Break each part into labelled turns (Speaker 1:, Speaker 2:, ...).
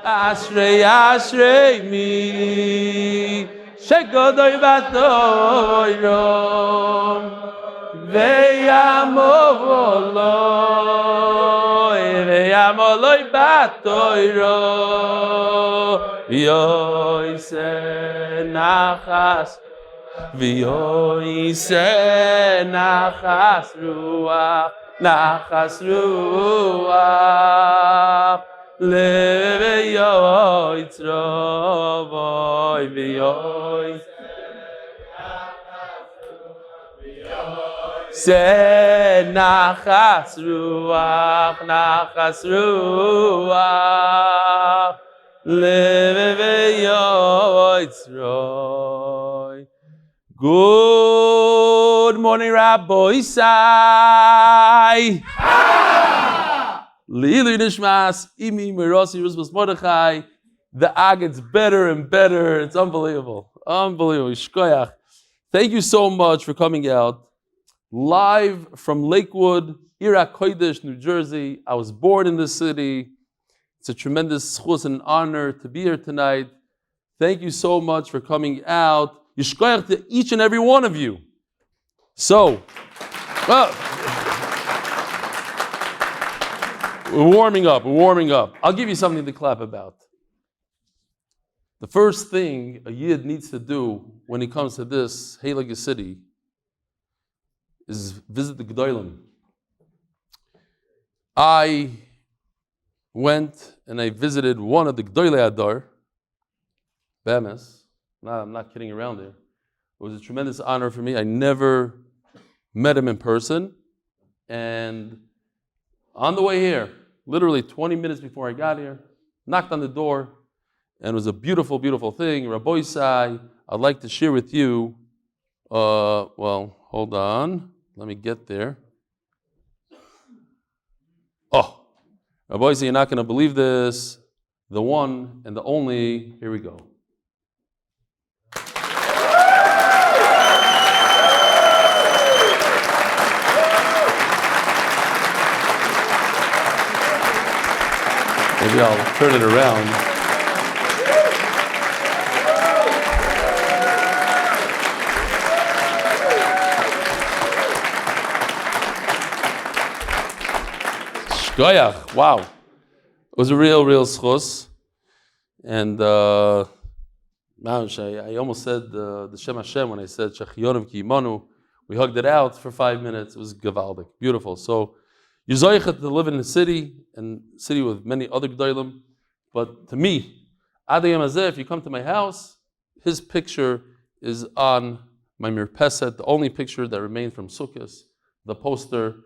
Speaker 1: Ashrei mi shegodoy batoyro veyamoloy batoyro yoise nachas v'yoise nachas ruach leveyoitzrovoy v'yoise nachas ruach leveyoitzroy. Good morning, Rabbi Isai. Lilu nishmas imi mirosi rusbos Mordechai. The ag gets better and better. It's unbelievable. Unbelievable. Shkoyach. Thank you so much for coming out. Live from Lakewood, Iraq Kodesh, New Jersey. I was born in this city. It's a tremendous zchusim and honor to be here tonight. Thank you so much for coming out. Yishkoyach to each and every one of you. So, well, we're warming up. I'll give you something to clap about. The first thing a Yid needs to do when he comes to this Heilige city is visit the Gedolim. I went and I visited one of the Gedolei Adar, Bemes. I'm not kidding around there. It was a tremendous honor for me. I never met him in person. And on the way here, literally 20 minutes before I got here, knocked on the door, and it was a beautiful, beautiful thing. Rabbi Isai, I'd like to share with you, well, hold on. Let me get there. Oh, Rabbi Isai, you're not going to believe this. The one and the only, here we go. Maybe I'll turn it around. Shkoyach, wow. It was a real zchus. And I almost said the Shem Hashem when I said Shechiyonu ki imanu. We hugged it out for 5 minutes. It was gavaldik, beautiful. So you're zoichet to live in a city with many other Gedolim. But to me, Adayam Azeh, if you come to my house, his picture is on my mirpeset, the only picture that remained from Sukkot, the poster.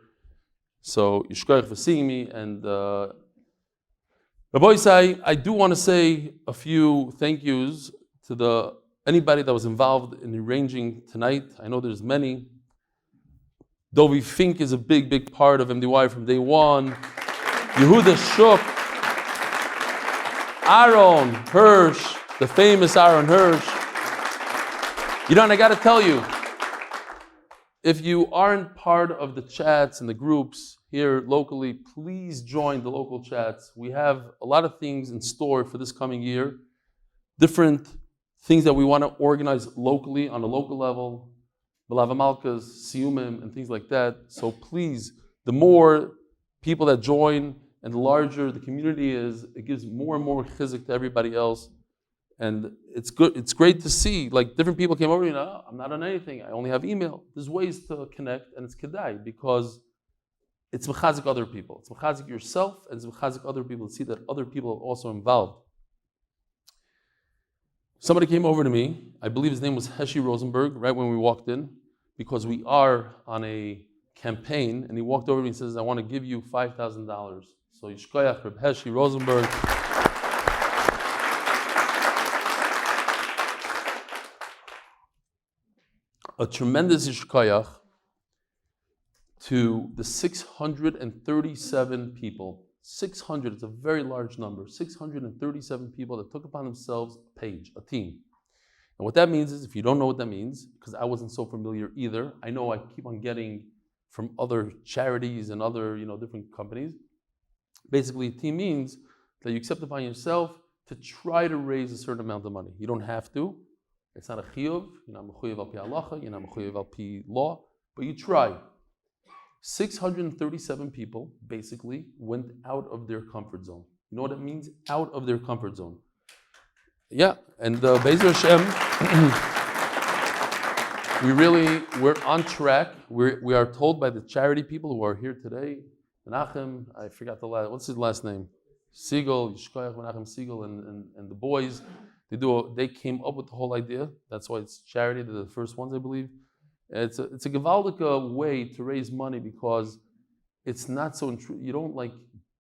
Speaker 1: So yishkoyach for seeing me. And Rabbi Isai, I do want to say a few thank yous to anybody that was involved in arranging tonight. I know there's many. Dovi Fink is a big, big part of MDY from day one. Yehuda Shuk, Aaron Hirsch, the famous Aaron Hirsch. You know, and I got to tell you, if you aren't part of the chats and the groups here locally, please join the local chats. We have a lot of things in store for this coming year. Different things that we want to organize locally on a local level. Bava Malkas, Siyumim, and things like that. So please, the more people that join and the larger the community is, it gives more and more chizuk to everybody else. And it's good. It's great to see, like different people came over, I'm not on anything. I only have email. There's ways to connect, and it's kedai because it's mechazik other people. It's mechazik yourself, and it's mechazik other people to see that other people are also involved. Somebody came over to me, I believe his name was Heshi Rosenberg, right when we walked in, because we are on a campaign, and he walked over to me and says, I want to give you $5,000. So Yishkoyach Reb Heshi Rosenberg. A tremendous Yishkoyach to the 637 people. 600, it's a very large number. 637 people that took upon themselves a page, a team. And what that means is, if you don't know what that means, because I wasn't so familiar either, I know I keep on getting from other charities and other different companies. Basically, a team means that you accept upon yourself to try to raise a certain amount of money. You don't have to. It's not a chiyuv. You're not mechuyev al pi halacha. You're not mechuyev al pi law. But you try. 637 people basically went out of their comfort zone. You know what it means? Out of their comfort zone. Yeah, and Be'ezer Hashem, we're on track. We are told by the charity people who are here today, Menachem, I forgot what's his last name? Siegel, Yishkoyach, Menachem Siegel, and the boys, they came up with the whole idea. That's why it's charity. They're the first ones, I believe. It's a gewaldige way to raise money because it's not so intrusive. You don't like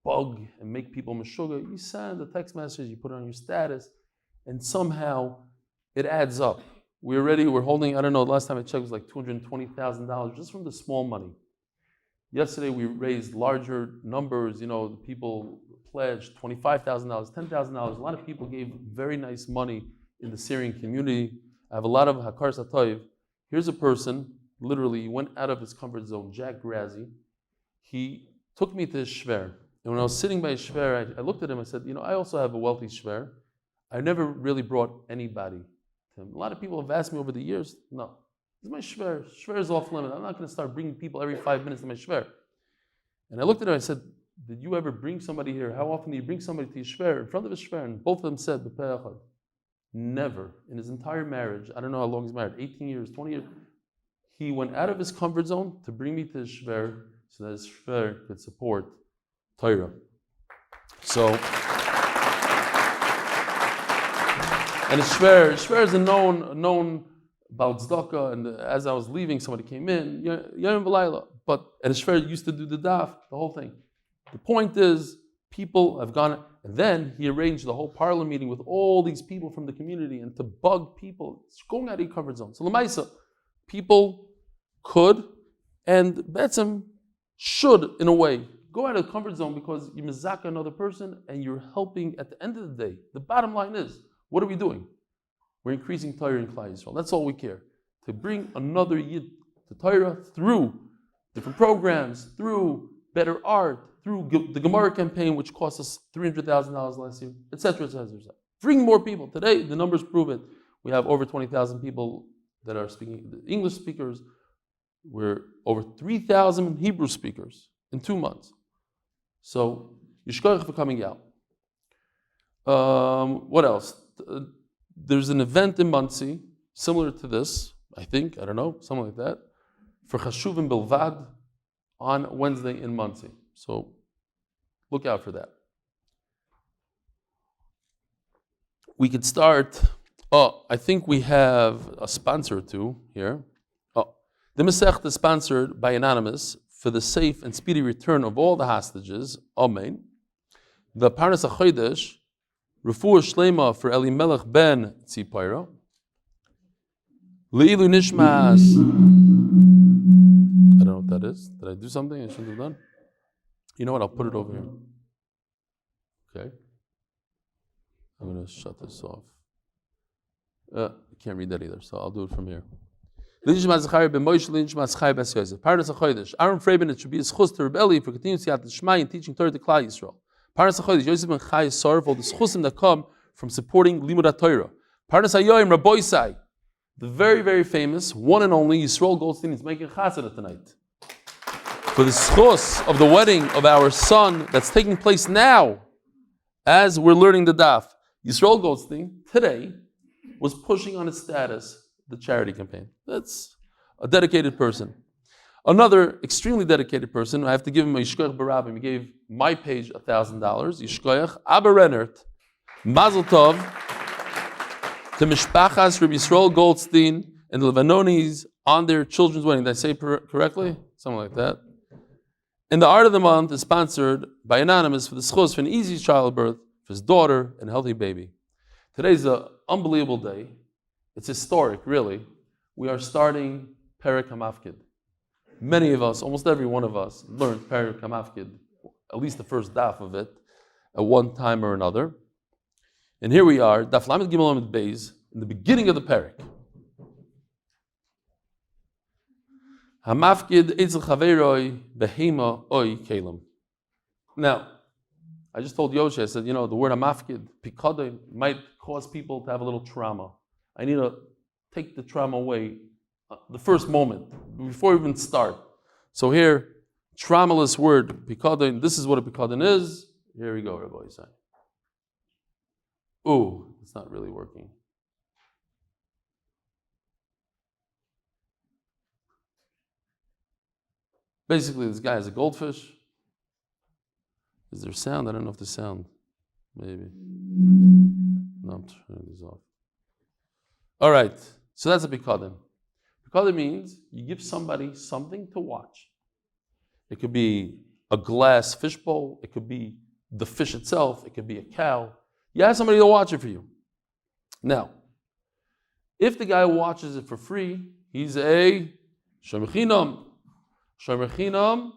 Speaker 1: bug and make people meshuga. You send a text message, you put it on your status, and somehow it adds up. We're holding, I don't know, the last time I checked it was like $220,000 just from the small money. Yesterday we raised larger numbers, the people pledged $25,000, $10,000. A lot of people gave very nice money in the Syrian community. I have a lot of hakar satoiv. Here's a person, literally, he went out of his comfort zone, Jack Grazi. He took me to his shver. And when I was sitting by his shver, I looked at him, I said, I also have a wealthy shver. I never really brought anybody to him. A lot of people have asked me over the years, no, this is my shver. Shver is off limit. I'm not going to start bringing people every 5 minutes to my shver. And I looked at him, I said, did you ever bring somebody here? How often do you bring somebody to your shver, in front of his shver? And both of them said, never. In his entire marriage, I don't know how long he's married, 18 years, 20 years, he went out of his comfort zone to bring me to his shver so that his shver could support Torah. So, and his shver is a known Baal Tzedakah, and as I was leaving, somebody came in, Yom V'Layla, and his shver used to do the daf, the whole thing. The point is, people have gone, and then he arranged the whole parlor meeting with all these people from the community, and to bug people, it's going out of your comfort zone. So Lamaisa, people could, and Betzim should, in a way, go out of the comfort zone because you mizaka another person, and you're helping at the end of the day. The bottom line is, what are we doing? We're increasing Torah in Klal Yisroel. That's all we care. To bring another Yid to Torah through different programs, through better art, through the Gemara campaign, which cost us $300,000 last year, etc., etc., etc. Bring more people. Today, the numbers prove it. We have over 20,000 people that are speaking English speakers. We're over 3,000 Hebrew speakers in 2 months. So, Yishkoyach for coming out. What else? There's an event in Monsey, similar to this, I think, I don't know, something like that, for Chashuvim Bilvad on Wednesday in Monsey. So look out for that. We could start. I think we have a sponsor or two here. The Masechta is sponsored by Anonymous for the safe and speedy return of all the hostages. Amen. The Parnas HaChodesh, Rafua Shlema for Elimlech ben Tzipora. Leilu Nishmas. I don't know what that is. Did I do something I shouldn't have done? You know what? I'll put it over here. Okay. I'm going to shut this off. I can't read that either, so I'll do it from here. Zechurya ben Moshe, Zechurya ben Yosef. Parnas HaChodesh. Ahron Fraiman, it should be zchus to Reb Eli for continuing siyadta dishmaya and teaching Torah to Klal Yisroel. Parnas HaChodesh, Yosef Ben Chaya Sara, for all the zchusim that come from supporting limud Torah. Parnas HaYoyim, Rabboisai, the very, very famous, one and only Yisroel Goldstein is making chasana tonight. For the zchus of the wedding of our son that's taking place now, as we're learning the daf, Yisroel Goldstein today was pushing on his status the charity campaign. That's a dedicated person. Another extremely dedicated person, I have to give him a Yishkoyach Barabim. He gave my page $1,000. Yishkoyach, Abba Rennert, Mazel Tov, to Mishpachas, Yisroel Goldstein, and the Levanonis on their children's wedding. Did I say correctly? Something like that. And the Art of the Month is sponsored by Anonymous for the zchus for an easy childbirth for his daughter and a healthy baby. Today's an unbelievable day. It's historic, really. We are starting Perek HaMafkid. Many of us, almost every one of us, learned Perek HaMafkid, at least the first daf of it, at one time or another. And here we are, Daf Lamed Gimel Amud Beis, in the beginning of the Perek. HaMafkid Eitzel Chaveroi Behema Oi Kelim. Now, I just told Yoshi, I said, the word hamafkid, pikadon, might cause people to have a little trauma. I need to take the trauma away the first moment, before we even start. So here, traumaless word, pikadon, this is what a pikadon is. Here we go, Rabbi Yisai. Ooh, it's not really working. Basically, this guy has a goldfish. Is there sound? I don't know if there's sound. Maybe. No, I'm turning this off. All right, so that's a pikadon. Pikadon means you give somebody something to watch. It could be a glass fish bowl. It could be the fish itself. It could be a cow. You have somebody to watch it for you. Now, if the guy watches it for free, he's a shomer chinam. Shomer chinam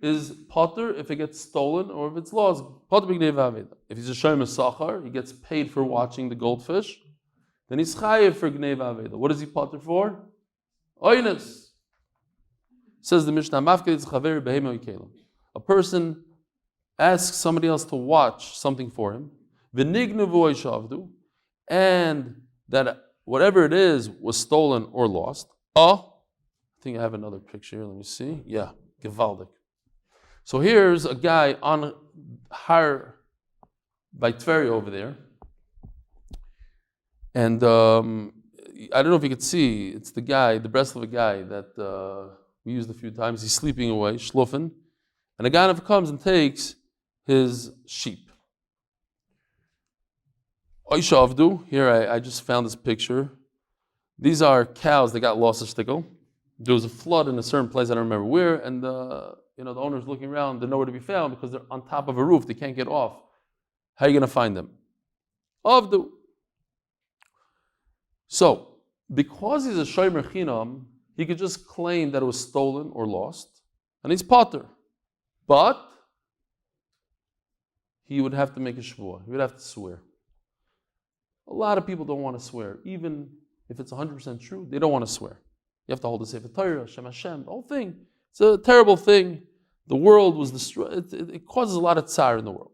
Speaker 1: is potter if it gets stolen or if it's lost. Potter b'gnei v'aveda. If he's a shomer sachar, he gets paid for watching the goldfish. Then he's chayev for gnei v'aveda. What is he potter for? Oinus. Says the Mishnah, mafked chaver behema ikelim. A person asks somebody else to watch something for him, v'nignevu shavdu, and that whatever it is was stolen or lost. I think I have another picture here. Let me see. Yeah, Gevaldik. So here's a guy on Har by Tveria over there. And I don't know if you could see, it's the guy, the breast of a guy that we used a few times. He's sleeping away, shlufen. And a guy comes and takes his sheep. Oishavdu, here I just found this picture. These are cows that got lost a shtickle. There was a flood in a certain place, I don't remember where, and the owner's looking around, they're nowhere to be found because they're on top of a roof, they can't get off. How are you going to find them? Avdu. So, because he's a shomer chinam, he could just claim that it was stolen or lost, and he's potter. But he would have to make a shvuah. He would have to swear. A lot of people don't want to swear. Even if it's 100% true, they don't want to swear. You have to hold the Sefer Torah, Shem Hashem, the whole thing. It's a terrible thing. The world was destroyed. It causes a lot of tsar in the world.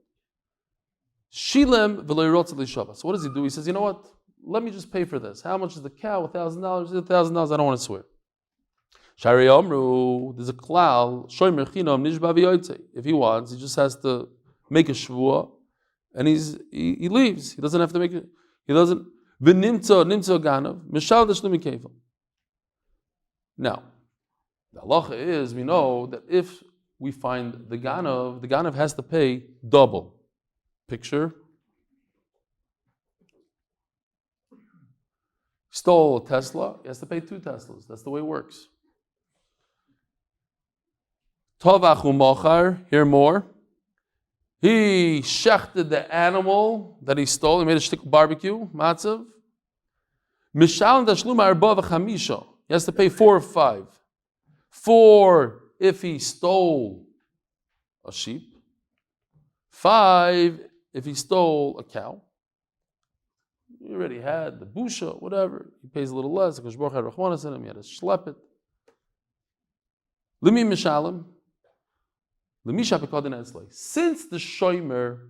Speaker 1: Shilem v'leirotz l'shavah. So what does he do? He says, you know what? Let me just pay for this. How much is the cow? $1,000? $1,000. I don't want to swear. Shari Amru, there's a klal, shomer chinam nishba v'yoytze. If he wants, he just has to make a shvuah, and he leaves. He doesn't have to make it. He doesn't. V'nimtzo ganav mishal d'shlumi kefal. Now, the halacha is, we know that if we find the ganav has to pay double. Picture. Stole a Tesla, he has to pay 2 Teslas. That's the way it works. Tovachu mochar, hear more. He shechted the animal that he stole. He made a shtickle barbecue, matzav. Mishal dashlum arba v'chamisha. He has to pay 4 or 5. 4 if he stole a sheep. 5 if he stole a cow. He already had the busha, whatever. He pays a little less because Baruch had Rachmanas in him. He had to schlep it. Limi mishalim. Since the shomer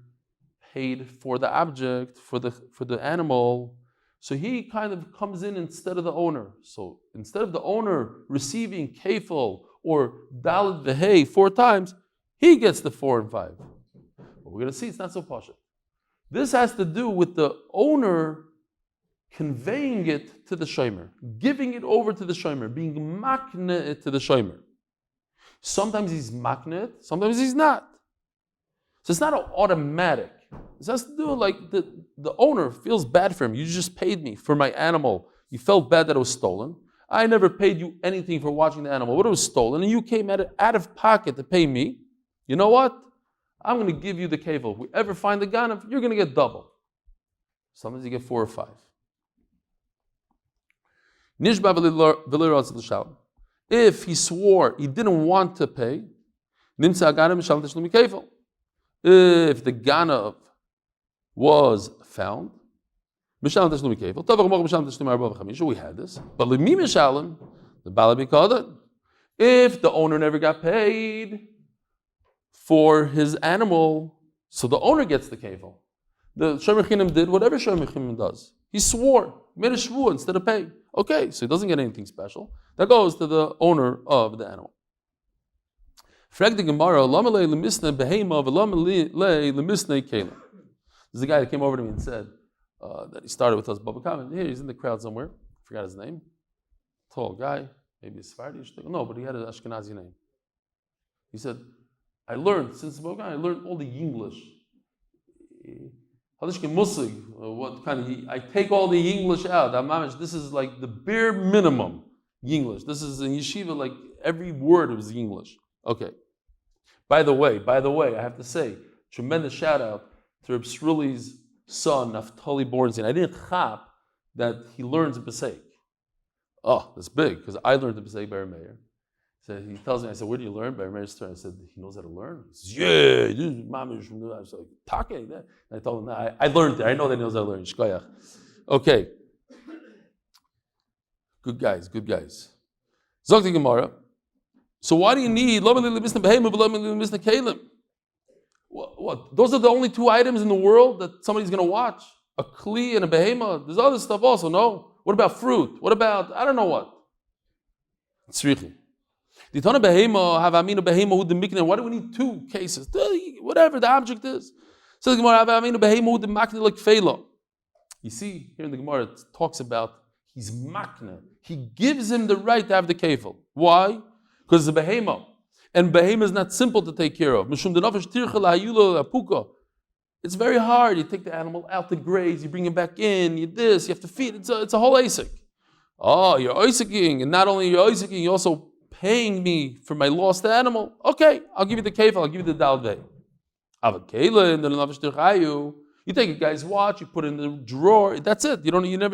Speaker 1: paid for the object, for the animal, so he kind of comes in instead of the owner. So instead of the owner receiving kefil or dalet v'hei 4 times, he gets the 4 and 5. But we're going to see it's not so pashut. This has to do with the owner conveying it to the shomer, giving it over to the shomer, being makne to the shomer. Sometimes he's maknet, sometimes he's not. So it's not automatic. This has to do with like the owner feels bad for him. You just paid me for my animal. You felt bad that it was stolen. I never paid you anything for watching the animal. But it was stolen, and you came out of pocket to pay me. You know what? I'm going to give you the kevel. If we ever find the ganav, you're going to get double. Sometimes you get 4 or 5. Nishba v'liratz l'shalom. If he swore he didn't want to pay, nimtza ganav mishal teshlumi kevel. If the ganav was found, mishal teshlumi kevel. Tavach moch mishal teshlumi arba v'chamisha. We had this. But l'mi mishalim, the bala b'kadan. If the owner never got paid for his animal, So the owner gets the kefil. The shomer chinam did whatever shomer chinam does. He swore, made a shvu instead of paying. Okay, so he doesn't get anything special. That goes to the owner of the animal. Frag the Gemara, lama le lemisne behema v'lama le lemisne kelim. There's a guy that came over to me and said that he started with us Bava Metzia. Here, he's in the crowd somewhere. Forgot his name. Tall guy, maybe a Sephardi. No, but he had an Ashkenazi name. He said, I learned, since Bava Metzia, I learned all the English. What kind of, I take all the English out. This is like the bare minimum English. This is in yeshiva, like every word was English. Okay. By the way, I have to say, tremendous shout out to Reb Sruli's son, Naftali Bornstein. I didn't chap that he learns a Pesach. Oh, that's big, because I learned the Pesach by Meir. So he tells me, I said, where do you learn? By Meir's turn. I said, he knows how to learn? He says, yeah, this is mamish from the, I was like, take that. And I told him, no, I learned it. I know that he knows how to learn. Shkoyach. Okay. Good guys. Zog the Gemara. So why do you need what? Those are the only two items in the world that somebody's going to watch? A kli and a behema. There's other stuff also, no? What about fruit? What about, I don't know what? Tzrichi. Why do we need two cases? Whatever the object is. So the Gemara, you see, here in the Gemara, it talks about he's makna. He gives him the right to have the kefil. Why? Because it's a behema. And behema is not simple to take care of. It's very hard. You take the animal out to graze, you bring him back in, you have to feed. It's a whole asik. Oh, you're oisiking, and not only you're oisiking, you're also paying me for my lost animal. Okay, I'll give you the kefil, I'll give you the dalvei. You take a guy's watch, you put it in the drawer, that's it. You don't have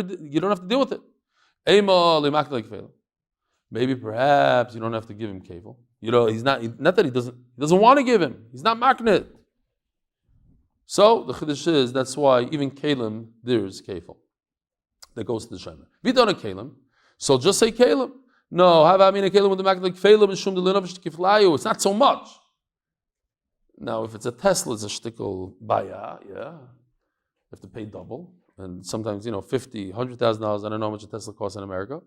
Speaker 1: to deal with it. Maybe perhaps you don't have to give him kefil. He's not that he doesn't want to give him. He's not maknit. So the chiddush is that's why even kelim there's kefil that goes to the shayma. If you don't have kelim, so just say kelim. No, have I mean a kelim with the maknit kelim and shum delinovish kiflayu. It's not so much. Now, if it's a Tesla, it's a shtickle baya. Yeah, you have to pay double, and sometimes $50,000, $100,000. I don't know how much a Tesla costs in America.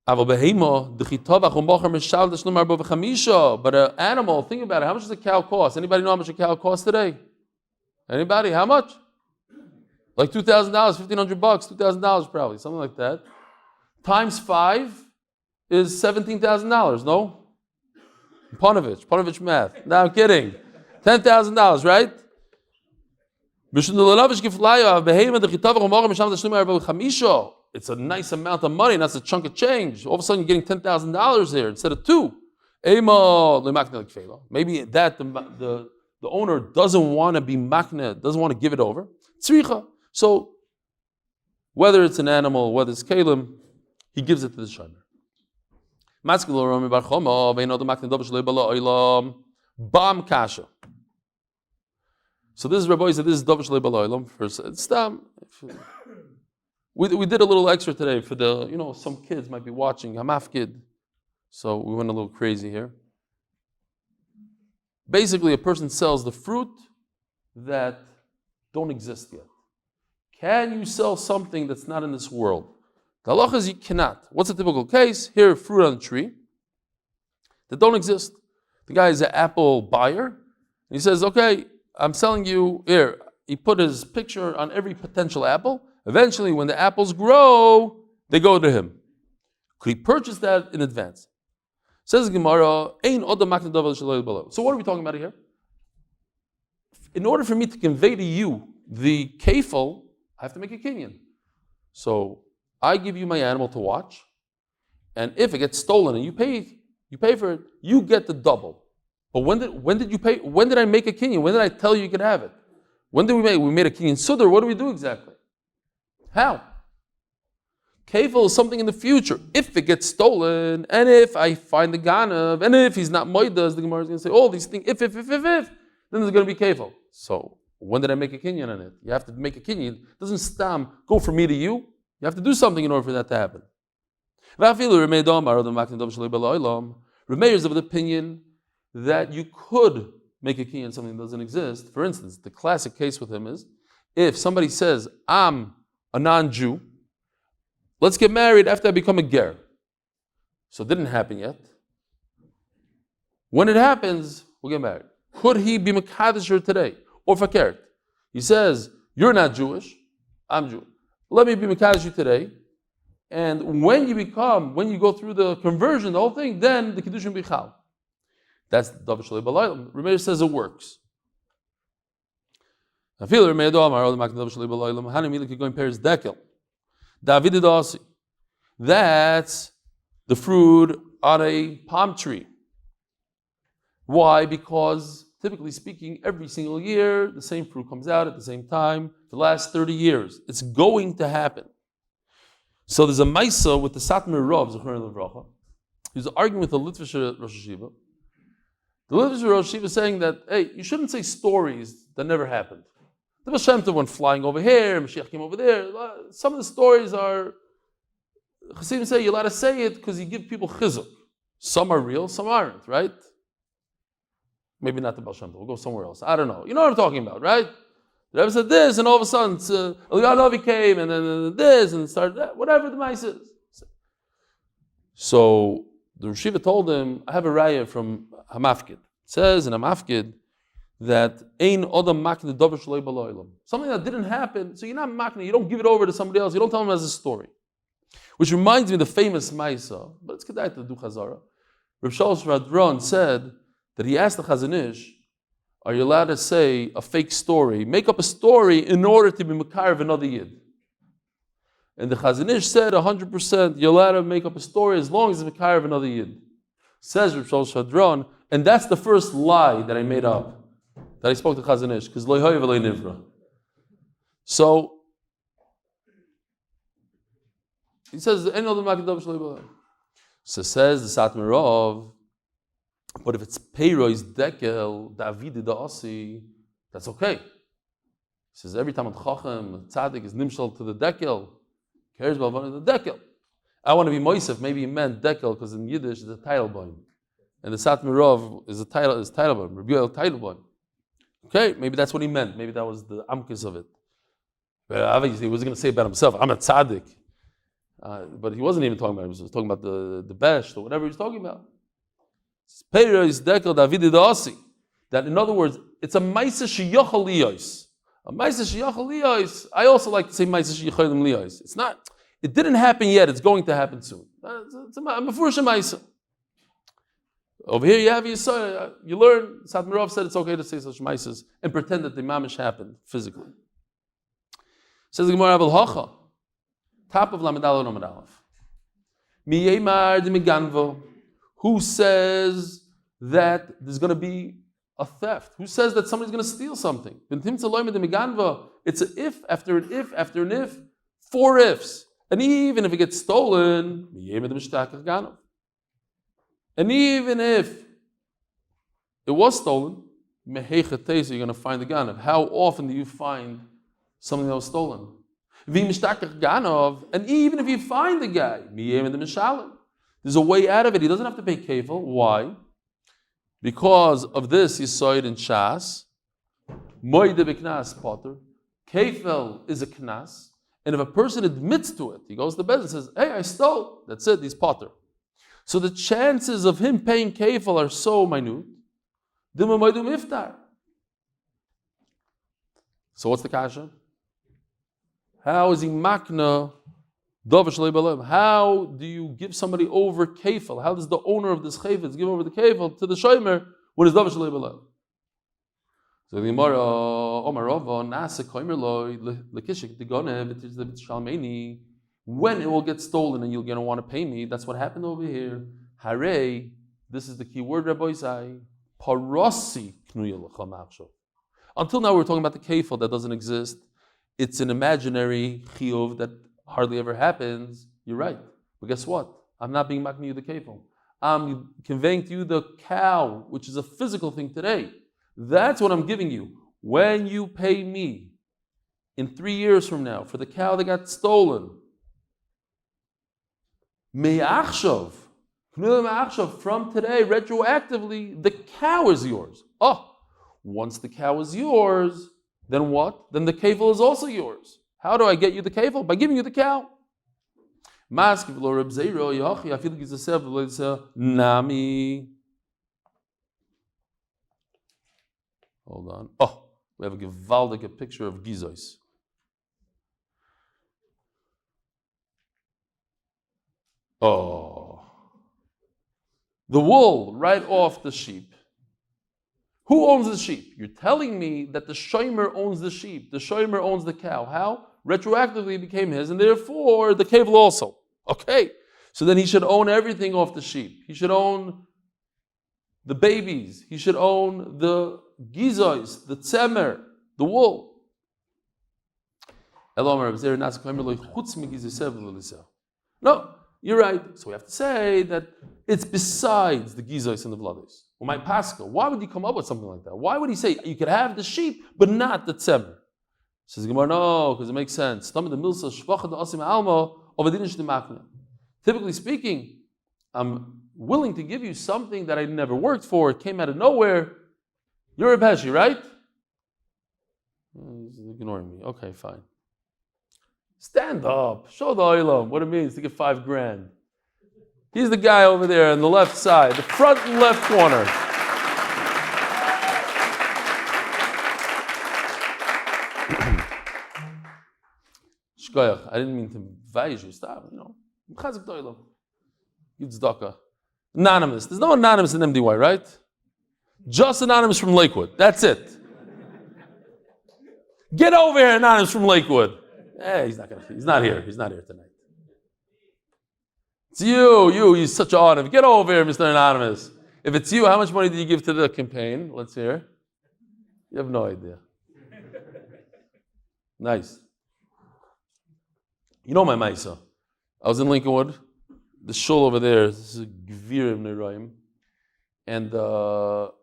Speaker 1: But an animal, think about it. How much does a cow cost? Anybody know how much a cow costs today? Anybody? How much? Like $2,000, $1,500, $2,000 probably, something like that. Times 5 is $17,000. No? Panovich math. No, I'm kidding. $10,000, right? It's a nice amount of money, and that's a chunk of change. All of a sudden, you're getting $10,000 there instead of $2. Maybe that the owner doesn't want to be makna, doesn't want to give it over. Tzricha. So, whether it's an animal, whether it's kalim, he gives it to the shomer. Bam kasha. So this is Rabbi said this is Davish Leibaloilam. We did a little extra today for the, some kids might be watching, Hamafkid. So we went a little crazy here. Basically, a person sells the fruit that don't exist yet. Can you sell something that's not in this world? The halacha is you cannot. What's a typical case? Here, fruit on a tree that don't exist. The guy is an apple buyer. And he says, okay, I'm selling you, here. He put his picture on every potential apple. Eventually, when the apples grow, they go to him. Could he purchase that in advance? Says Gemara, so what are we talking about here? In order for me to convey to you the kefil, I have to make a kinyan. So I give you my animal to watch, and if it gets stolen and you pay for it, you get the double. But when did you pay? When did I make a kinyan? When did I tell you could have it? When did we make? We made a kinyan sudar. What do we do exactly? How? Kefil is something in the future. If it gets stolen, and if I find the ganav, and if he's not moidas, the Gemara is going to say all these things. If, then there's going to be kefil. So when did I make a kinyan on it? You have to make a kinyan. It doesn't stam go from me to you. You have to do something in order for that to happen. Remeir is of the opinion that you could make a key on something that doesn't exist. For instance, the classic case with him is, if somebody says, I'm a non-Jew, let's get married after I become a ger. So it didn't happen yet. When it happens, we'll get married. Could he be Mekadesh today? Or Fakert? He says, you're not Jewish, I'm Jewish. Let me be Mekadesh today. And when you go through the conversion, the whole thing, then the Kiddushin Bichal. That's the Davar Shalei B'Laylam. Rameir says it works. I feel Rameir Do'amar, all the Makna Davar Shalei B'Laylam, Hanim Milik going pairs dekel. David Dasi. That's the fruit on a palm tree. Why? Because typically speaking, every single year, the same fruit comes out at the same time. For the last 30 years, it's going to happen. So there's a Maisa with the Satmar Rav, Zechurah Levracha. He was arguing with the Litvish Rosh Hashiva. The Litvish Rosh Hashiva is saying that, hey, you shouldn't say stories that never happened. The Baal Shem Tov went flying over here, Mashiach came over there. Some of the stories are, Chassidim say, you're allowed to say it because you give people chizuk. Some are real, some aren't, right? Maybe not the Baal Shem Tov, we'll go somewhere else. I don't know. You know what I'm talking about, right? The Rebbe said this, and all of a sudden, Eliyahu came, and then this, and started that, whatever the mice is. So the Rishiva told him, I have a raya from Hamafkid. It says in Hamafkid that Ein Odam Makne Davar Shalei B'Laylam. Something that didn't happen, so you're not Makne, you don't give it over to somebody else, you don't tell them as a story. Which reminds me of the famous Maisa, but it's Kedai to do Chazara. Reb Shalosh Radron said that he asked the Chazon Ish, are you allowed to say a fake story, make up a story in order to be Makar of another Yid? And the Chazon Ish said 100%, you're allowed to make up a story as long as it's Makar of another Yid. Says Reb Shalosh Radron, and that's the first lie that I made up, that I spoke to Chazon Ish, because Lo Hoy V'Lo Nivra. So, he says, so says the Satmar Rav, but if it's Peirois Dekel, David Da'asi, that's okay. He says every time a Chacham, Tzaddik is Nimshal to the Dekel, cares about one of the Dekel. I want to be Moisef, maybe he meant Dekel, because in Yiddish it's a title boim. And the Satmar Rav is title boim, Reb Yoel title boim. Okay, maybe that's what he meant. Maybe that was the Amkis of it. But obviously he wasn't going to say about himself, I'm a Tzaddik. But he wasn't even talking about it. He was talking about the best or whatever he was talking about. That in other words, it's a Maisa Sheyachal Liyos. A Maisa Sheyachal Liyos. I also like to say Maisa Sheyachalim Liyos. It's not. It didn't happen yet. It's going to happen soon. It's a Mefurish Maisa. Over here you have Yisroel. You learn. Satmar Rav said it's okay to say such Maisas and pretend that the mamish happened physically. Says the Gemara Abel Hacha. Top of Lamed Aleph Lamed Aleph. Miyemar de Miganvo. Who says that there's going to be a theft? Who says that somebody's going to steal something? It's an if after an if after an if, 4 ifs. And even if it gets stolen, and even if it was stolen, you're going to find the ganav. How often do you find something that was stolen? And even if you find the guy, there's a way out of it. He doesn't have to pay kefil. Why? Because of this, you saw it in Shas. Moide b'knas potter. Kefil is a knas. And if a person admits to it, he goes to bed and says, hey, I stole. That's it, he's potter. So the chances of him paying kefil are so minute. So what's the kasha? How is he makna? How do you give somebody over kefil? How does the owner of this chayfetz give over the kefil to the shomer when it's davar shalei b'lev? So the Gemara, when it will get stolen and you're going to want to pay me, that's what happened over here. Hare, this is the key word, Rabbi Isai, parasi knuya l'cha machshav. Until now we're talking about the kefil that doesn't exist. It's an imaginary chiyuv that hardly ever happens. You're right. But guess what? I'm not being makni you the kefil. I'm conveying to you the cow, which is a physical thing today. That's what I'm giving you. When you pay me in 3 years from now for the cow that got stolen, me'achshav, from today, retroactively, the cow is yours. Oh, Once the cow is yours, then what? Then the kevel is also yours. How do I get you the kevel? By giving you the cow. Nami. Hold on. Oh, we have a gewaldige picture of gizois. Oh. The wool right off the sheep. Who owns the sheep? You're telling me that the shomer owns the sheep. The shomer owns the cow. How? Retroactively it became his, and therefore the kevel also. Okay. So then he should own everything off the sheep. He should own the babies. He should own the gizois, the tzemer, the wool. No, you're right. So we have to say that it's besides the gizois and the vlados. Well, my Pascal, why would he come up with something like that? Why would he say you could have the sheep, but not the tzemer? Says Gemara, no, because it makes sense. Typically speaking, I'm willing to give you something that I never worked for. It came out of nowhere. You're a Pesci, right? He's ignoring me. Okay, fine. Stand up. Show the oilam what it means to give $5,000. He's the guy over there on the left side, the front left corner. Shkoyach, I didn't mean to advise you. Stop, Chazik oilam. Yitzedakah. Anonymous. There's no anonymous in MDY, right? Just anonymous from Lakewood. That's it. Get over here, anonymous from Lakewood. Hey, he's not here. He's not here tonight. It's you're such an honor. Get over here, Mr. Anonymous. If it's you, how much money did you give to the campaign? Let's hear. You have no idea. Nice. You know my Maisa. I was in Lincolnwood. The shul over there, this is Gvirim Neroim. And the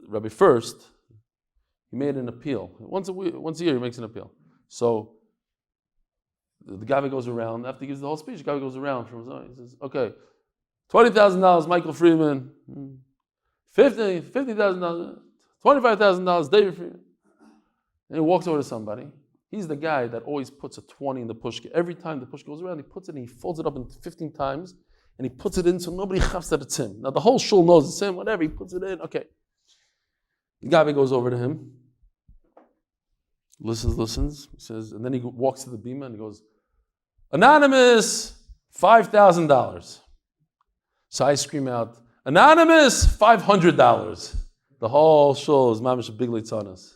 Speaker 1: Rabbi first, he made an appeal. Once a year he makes an appeal. So the guy goes around, after he gives the whole speech, the guy goes around from his own. He says, okay, $20,000 Michael Freeman, $50,000, $25,000 David Freeman. And he walks over to somebody. He's the guy that always puts a 20 in the pushka. Every time the pushka goes around, he puts it and he folds it up in 15 times and he puts it in so nobody chaps that it's him. Now the whole shul knows it's him, whatever, he puts it in, okay. The guy goes over to him, listens, he says, and then he walks to the bima and he goes, anonymous, $5,000. So I scream out, anonymous, $500. The whole shul is mamish a big litzanas.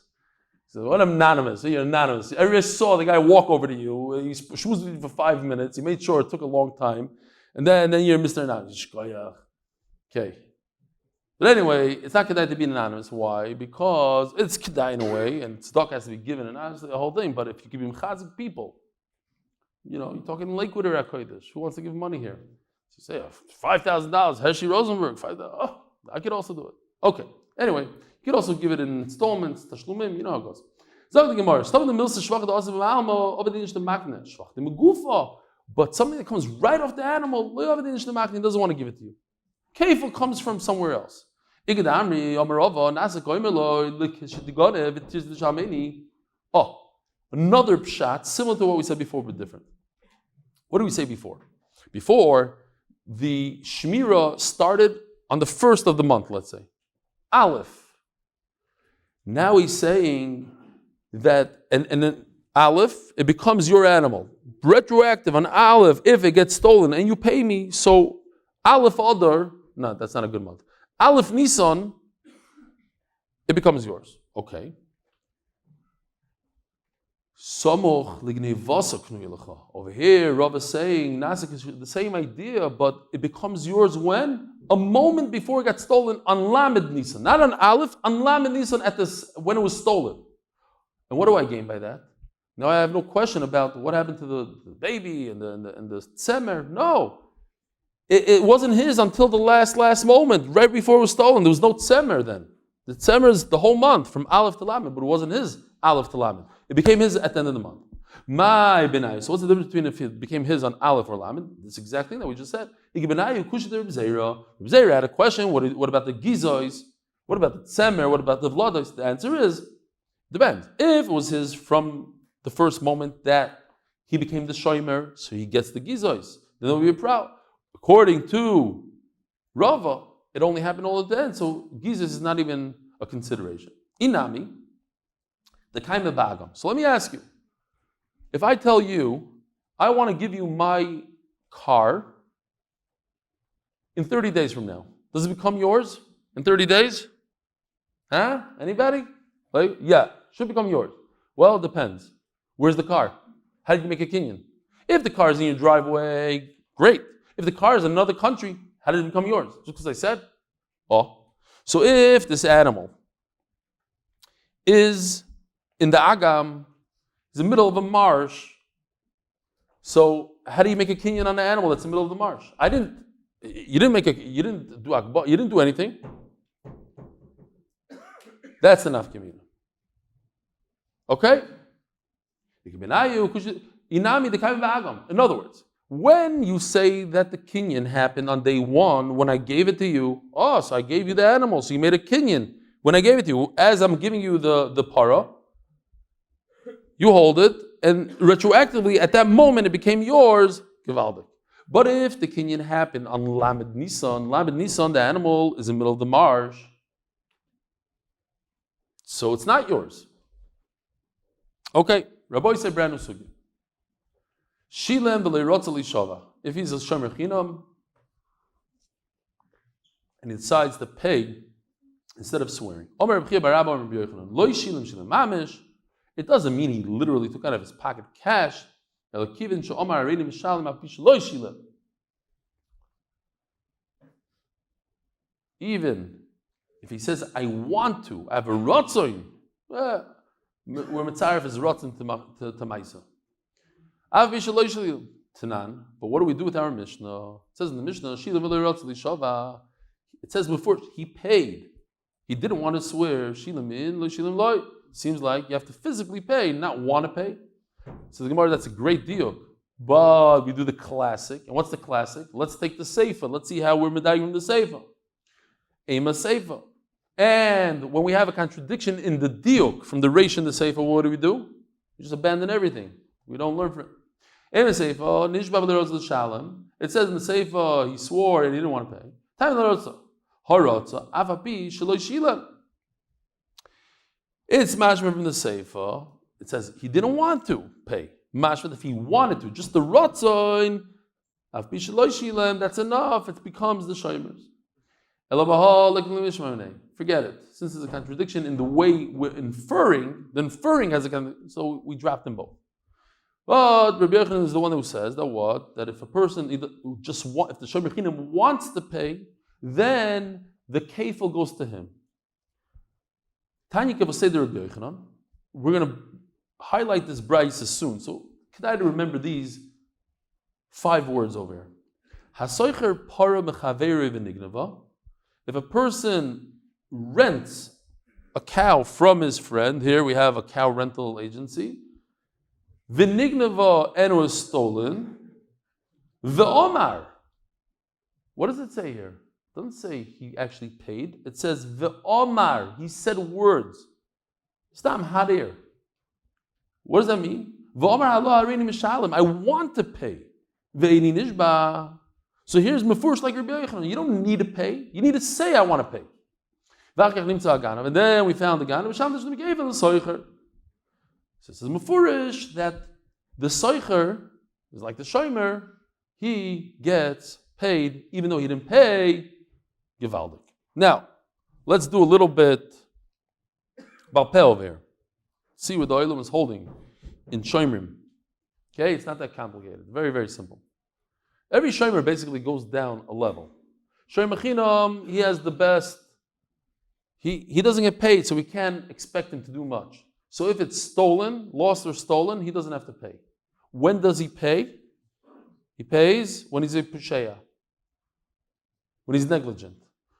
Speaker 1: He says, what anonymous? You're anonymous. Everybody saw the guy walk over to you. He schmoozed with you for 5 minutes. He made sure it took a long time. And then you're Mr. Anonymous. Okay. But anyway, it's not kedai to be anonymous. Why? Because it's kedai in a way, and tzedakah has to be given anonymously, the whole thing. But if you give him chazik people, you're talking Lakewood or HaKodesh. Who wants to give money here? So you say, $5,000, Hershey Rosenberg, $5,000. I could also do it. Okay. Anyway, you could also give it in installments, tashlumim, you know how it goes. But something that comes right off the animal, he doesn't want to give it to you. Kefil comes from somewhere else. Oh, another pshat, similar to what we said before, but different. What did we say before? Before, the Shmira started on the first of the month, let's say. Aleph. Now he's saying that, and then Aleph, it becomes your animal. Retroactive on Aleph, if it gets stolen and you pay me, so Aleph Adar, no, that's not a good month. Aleph Nisan, it becomes yours. Okay. Over here, Rav is saying, Nasik is the same idea, but it becomes yours when? A moment before it got stolen on Lamed Nisan. Not on Aleph, on Lamed Nisan when it was stolen. And what do I gain by that? Now I have no question about what happened to the baby and the tzemer. No. It wasn't his until the last moment, right before it was stolen. There was no tzemer then. The tzemer is the whole month, from Aleph to Lamed, but it wasn't his Aleph to Lamed. It became his at the end of the month. My benai. So what's the difference between if it became his on Aleph or Lamed? This exact thing that we just said. Reb Zera had a question. What about the gizois? What about the tzemer? What about the vlados? The answer is, depends. If it was his from the first moment that he became the shomer, so he gets the gizois, then it will be proud. According to Rava, it only happened all at the end, so gizos is not even a consideration. Inami, the kaime bagam. So let me ask you, if I tell you, I want to give you my car in 30 days from now, does it become yours in 30 days? Huh? Anybody? Like, yeah, should become yours. Well, it depends. Where's the car? How did you make a kinyan? If the car is in your driveway, great. If the car is in another country, how did it become yours? Just because I said? Oh. So if this animal is in the agam, is in the middle of a marsh, so how do you make a kinyan on the animal that's in the middle of the marsh? You didn't do anything. That's enough kinyan. Okay? In other words, when you say that the kinyan happened on day one, when I gave it to you, so I gave you the animal, so you made a kinyan. When I gave it to you, as I'm giving you the para, you hold it, and retroactively, at that moment, it became yours, gewaldig. But if the kinyan happened on Lamed Nisan, the animal is in the middle of the marsh, so it's not yours. Okay, Rabbi say brand new sugi. Shilem b'leirotza lishava. If he's a shomer chinam and he decides to pay instead of swearing, Omer Reb Chia bar Abba Reb Yochanan, lo shilem shilem mamish. It doesn't mean he literally took out of his pocket cash. Even if he says, I want to, I have a rotzoin, we're mitzaref his rotzin to maisa. But what do we do with our Mishnah? It says in the Mishnah, it says before, he paid. He didn't want to swear, shilim in, lo shilim loy. Seems like you have to physically pay, not want to pay. So the Gemara, that's a great deal. But we do the classic. And what's the classic? Let's take the seifa. Let's see how we're medayim the seifa. Ema seifa. And when we have a contradiction in the diuk from the reish in the seifa, what do? We just abandon everything. We don't learn from it. Ema seifa, nishba b'leroz l'shalem. It says in the seifa, he swore and he didn't want to pay. Time l'rotza. Harotza, avapi, shelo shilem. It's mashma from the Seifa. It says he didn't want to pay. Mashma if he wanted to. Just the Ratzoin, that's enough. It becomes the Shomers. Forget it. Since there's a contradiction in the way we're inferring, the inferring has a contradiction, so we dropped them both. But Rabbi Yochanan is the one who says that what? That if a person if the Shomer Chinam wants to pay, then the kefil goes to him. Tanya Kavaseder Rabbi Yochanan. We're going to highlight this brayso soon. So, could I remember these 5 words over here? Hasoicher para mechaveri v'nignava. If a person rents a cow from his friend, here we have a cow rental agency. V'nignava and was stolen. V'omar. What does it say here? It doesn't say he actually paid. It says v'omar. He said words. Stam hadir. What does that mean? V'omar Allah arini mishalim. I want to pay. Ve'ini nishba. So here's mefurish like Rabbi Yochanan. You don't need to pay. You need to say I want to pay. And then we found the ganav. So it says mefurish that the soicher is like the shomer. He gets paid even though he didn't pay. Givaldik. Now, let's do a little bit about peh over here. See what the Olam is holding in Shomrim. Okay, it's not that complicated. Very, very simple. Every Shomer basically goes down a level. Shomer Chinam, he has the best. He doesn't get paid, so we can't expect him to do much. So if it's stolen, lost or stolen, he doesn't have to pay. When does he pay? He pays when he's a pusheya, when he's negligent.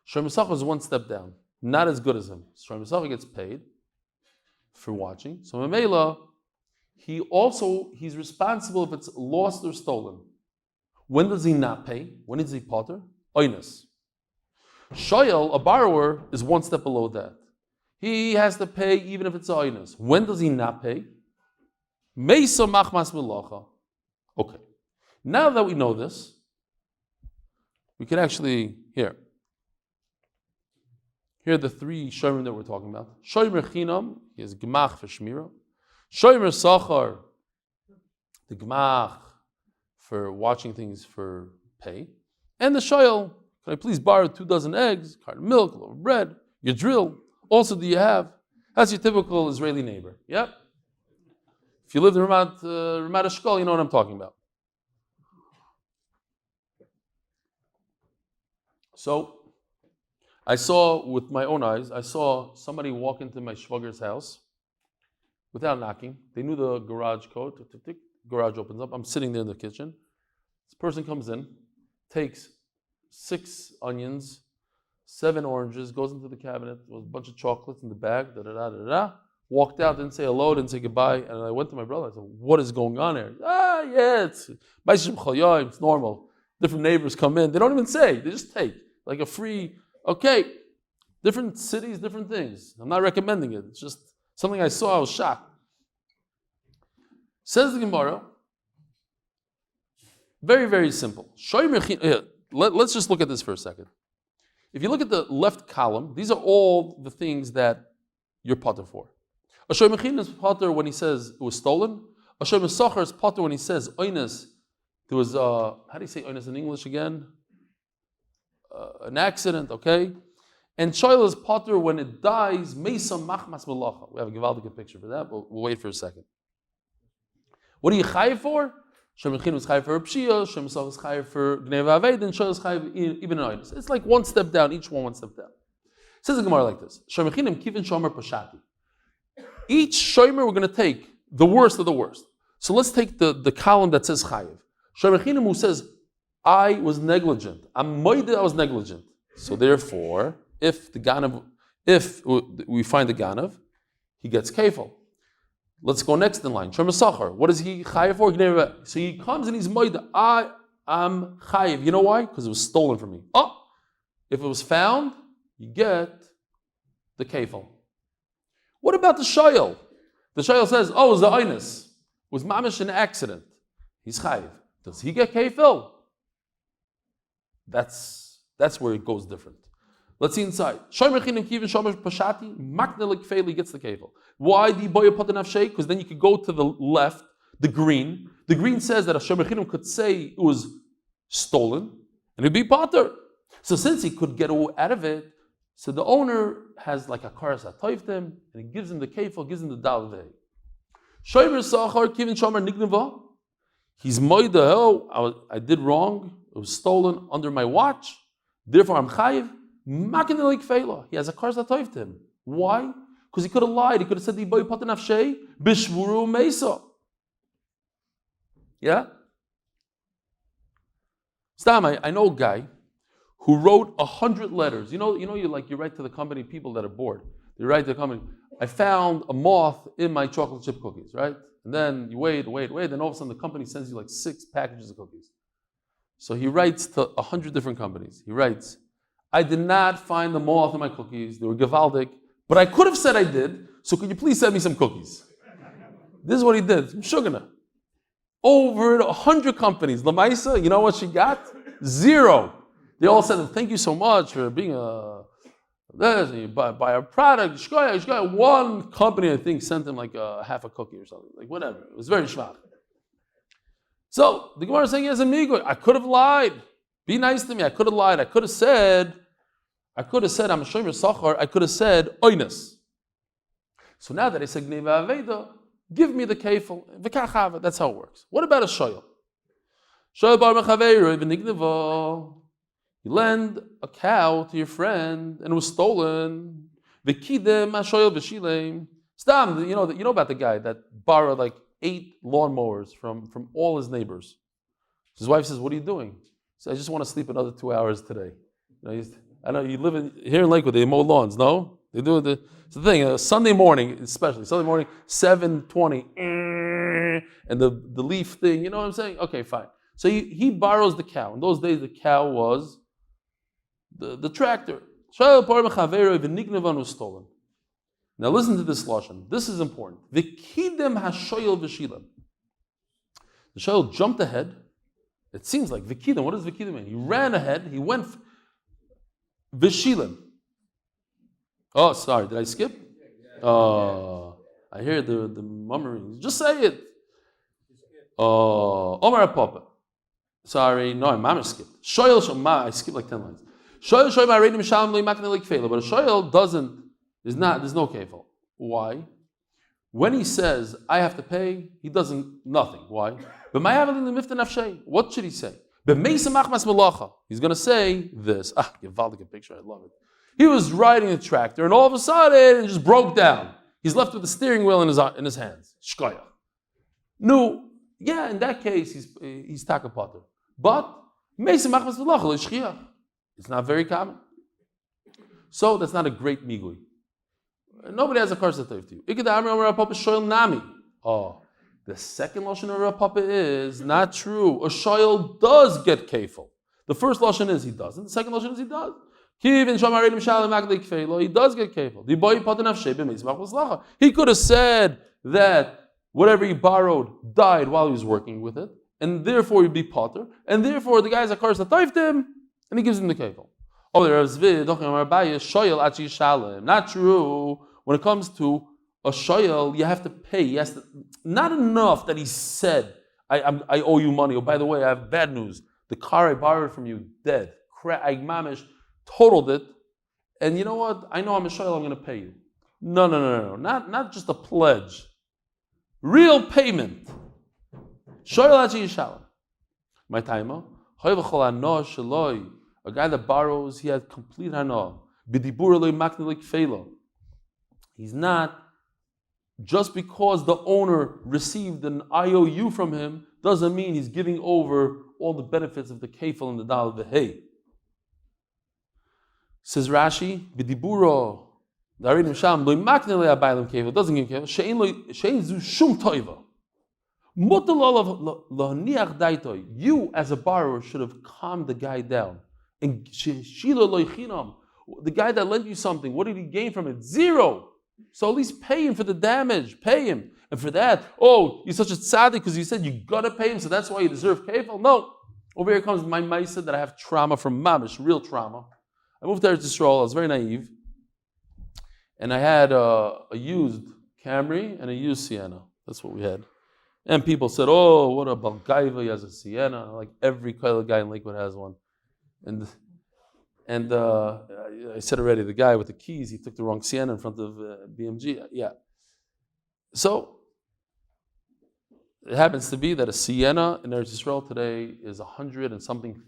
Speaker 1: Shomer Sachar is one step down, not as good as him. Shomer Sachar gets paid for watching. So Mamela, he's responsible if it's lost or stolen. When does he not pay? When is he potter? Oinus. Shoyel, a borrower, is one step below that. He has to pay even if it's a oinus. When does he not pay? Meisa machmas milacha. Okay. Now that we know this, we can actually, here are the three shoyrim that we're talking about. Shoymer chinam is gemach for shmira. Shoymer sachar, the gemach for watching things for pay. And the shoyel, can I please borrow 2 dozen eggs, a carton of milk, a loaf of bread, your drill? Also, do you have? That's your typical Israeli neighbor. Yep. If you live in Ramat Eshkol, you know what I'm talking about. So, I saw with my own eyes, I saw somebody walk into my shvager's house without knocking. They knew the garage code. Garage opens up. I'm sitting there in the kitchen. This person comes in, takes 6 onions, 7 oranges, goes into the cabinet, there was a bunch of chocolates in the bag, walked out, didn't say hello, didn't say goodbye, and I went to my brother, I said, what is going on here? Yeah, it's normal. Different neighbors come in, they don't even say, they just take, like a free, okay, different cities, different things. I'm not recommending it, it's just something I saw, I was shocked. Says the Gemara, very, very simple. Let's just look at this for a second. If you look at the left column, these are all the things that you're potter for. A shoy mechin is potter when he says it was stolen. A shoy mesachar is potter when he says oinus. There was how do you say oinus in English again? An accident, okay? And shoyel is potter when it dies. Meisa machmas melacha. We have a gewaldige picture for that, but we'll wait for a second. What are you chayiv for? Shoy mechin is chayiv for pshia. Shoy mesachar is chayiv for gneva aved, and shoyel is chayiv even in oinus. It's like one step down, each one step down. It says the Gemara like this: shoy mechinim kivin shomer pashati. Each shomer we're going to take the worst of the worst. So let's take the column that says chayiv. Shomer mechinim who says I was negligent. I was negligent. So therefore, if we find the ganav, he gets kefil. Let's go next in line. Shomer sachar. What is he chayiv for? So he comes and he's moida. I am chayiv. You know why? Because it was stolen from me. Oh, if it was found, you get the kefil. What about the shoyel? The shoyel says, oh, it was the oinus. It was mamish an accident. He's chayiv. Does he get kefil? That's where it goes different. Let's see inside. Shomer chinim kivin shomer pashati maknelik feili gets the kefil. Why the boya patan nafshei? Because then you could go to the left, the green. The green says that a shomer chinim could say it was stolen and it'd be potter. So since he could get out of it, so the owner has like a karas atoivt him, and he gives him the kefil, gives him the dalvei. Shomer sachar kivin shomer nigneva. He's moida. Oh, I did wrong. It was stolen under my watch. Therefore, I'm chayiv. Makinelik feila. He has a karas atoivt him. Why? Because he could have lied. He could have said the boy patan nafshei bishvuru mesa. Yeah. Stam, I know a guy who wrote 100 letters. You know, you write to the company people that are bored. You write to the company, I found a moth in my chocolate chip cookies, right? And then you wait, then all of a sudden the company sends you like 6 packages of cookies. So he writes to 100 different companies. He writes, I did not find the moth in my cookies. They were gewaldic, but I could have said I did, so could you please send me some cookies? This is what he did. Shugana. Over 100 companies. Lamaisa, you know what she got? 0. They all said, thank you so much for being buy our product. Shkoya. One company, I think, sent him like half a cookie or something. Like whatever. It was very schwach. So the Gemara is saying, yes, amigo, I could have lied. Be nice to me. I could have lied. I could have said, I'm a shomer sachar. I could have said, oinus. So now that I said gneva aveda, give me the kefil. V'kachava. That's how it works. What about a shoyel? Shoyel bar mechaveiro v'nigneva. You lend a cow to your friend and it was stolen. V'kidem ashoyel v'shilem. Stam, you know about the guy that borrowed like 8 lawnmowers from all his neighbors. His wife says, what are you doing? He says, I just want to sleep another 2 hours today. I know you live here in Lakewood, they mow lawns, no? They do it's the thing, Sunday morning, especially, Sunday morning, 7:20, and the leaf thing, you know what I'm saying? Okay, fine. So he borrows the cow. In those days, the cow was the tractor. Stolen. Now listen to this lashon. This is important. V'kidem hashoyel v'shilam. The shoyel jumped ahead. It seems like v'kidem. What does v'kidem mean? He ran ahead. He went v'shilam. Oh, sorry. Did I skip? Oh, I hear the murmuring. Just say it. Oh, Omar Papa. Sorry, no, I skipped. Shoyel I skipped like 10 lines. Shoyel my redim shalom lo makne like fela, but a shoyel there's no kefil. Why? When he says I have to pay, he doesn't nothing. Why? What should he say? He's going to say this. Givaldic picture, I love it. He was riding a tractor, and all of a sudden it just broke down. He's left with the steering wheel in his hands. Shkoya. No, yeah, in that case he's takapater. But it's not very common. So that's not a great migui. Nobody has a car to you. Oh, the second lashon of Papa is not true. A shoyel does get kefil. The first lashon is he doesn't. The second lashon is he does. He does get kefil. He could have said that whatever he borrowed died while he was working with it, and therefore he'd be potter, and therefore the guy has a car that dived him, and he gives him the kefil. Not true. When it comes to a shoyel, you have to pay. He has to, not enough that he said, I owe you money. Oh, by the way, I have bad news. The car I borrowed from you, dead. I mamish totaled it. And you know what? I know I'm a shoyel, I'm going to pay you. No. Not just a pledge. Real payment. Shoyel achi yishalem. My timer. A guy that borrows, he had complete hana. He's not, just because the owner received an IOU from him, doesn't mean he's giving over all the benefits of the kefil and the dal v'hei. Says Rashi, b'diburo, doesn't give kefil, she'ein zu shum toiva. You, as a borrower, should have calmed the guy down. And the guy that lent you something, what did he gain from it? Zero. So at least pay him for the damage. Pay him. And for that, oh, you're such a tzaddik because you said you got to pay him, so that's why you deserve kefil. No. Over here comes my maisa that I have trauma from mamish, real trauma. I moved to Eretz Yisrael. I was very naive. And I had a used Camry and a used Sienna. That's what we had. And people said, oh, what a Balgaiva, he has a Sienna. Like every guy in Lakewood has one. And I said already, the guy with the keys, he took the wrong Sienna in front of BMG. Yeah. So it happens to be that a Sienna in Eretz Yisrael today is $100,000 and something.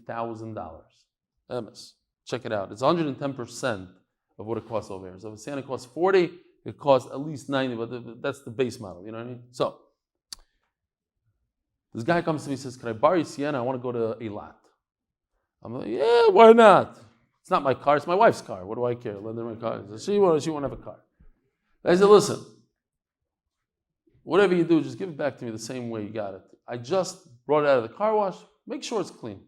Speaker 1: MS. Check it out. It's 110% of what it costs over here. So if a Sienna costs 40, it costs at least 90, but that's the base model. You know what I mean? So this guy comes to me and says, "Can I borrow your Sienna? I want to go to Eilat." I'm like, yeah, why not? It's not my car, it's my wife's car. What do I care? Lend her my car. She won't have a car. I said, listen, whatever you do, just give it back to me the same way you got it. I just brought it out of the car wash. Make sure it's clean.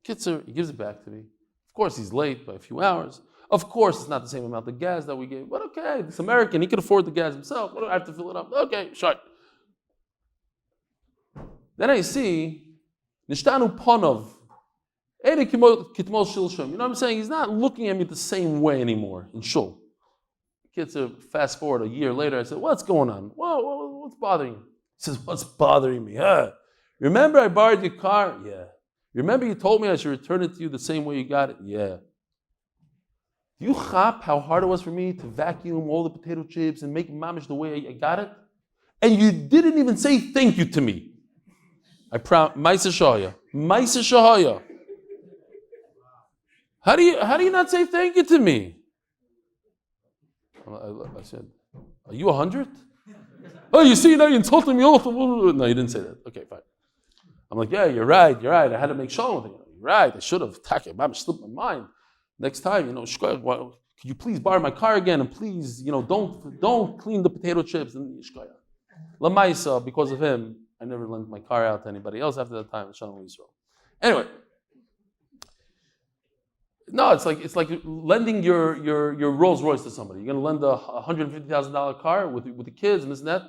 Speaker 1: Kitzer, he gives it back to me. Of course, he's late by a few hours. Of course, it's not the same amount of gas that we gave. But okay, it's American. He can afford the gas himself. What do I have to fill it up? Okay, sure. Then I see, Nishtanu Ponov. You know what I'm saying? He's not looking at me the same way anymore in shul. Kids are fast forward a year later. I said, what's going on? Whoa, what's bothering you? He says, what's bothering me? Remember I borrowed your car? Yeah. Remember you told me I should return it to you the same way you got it? Yeah. Do you chop how hard it was for me to vacuum all the potato chips and make mamish the way I got it? And you didn't even say thank you to me. I promise. Maisa Shahaya. How do you not say thank you to me? I said, are you 100? Oh, you see, now you insulted me. No, you didn't say that. Okay, fine. I'm like, yeah, you're right. I had to make sure with you. You're right. I should have. I'm slipped my mind. Next time, could you please borrow my car again? And please, don't clean the potato chips. And Lamaisa, because of him, I never lent my car out to anybody else after that time. Anyway. No, it's like lending your Rolls Royce to somebody. You're going to lend a $150,000 car with the kids and this and that.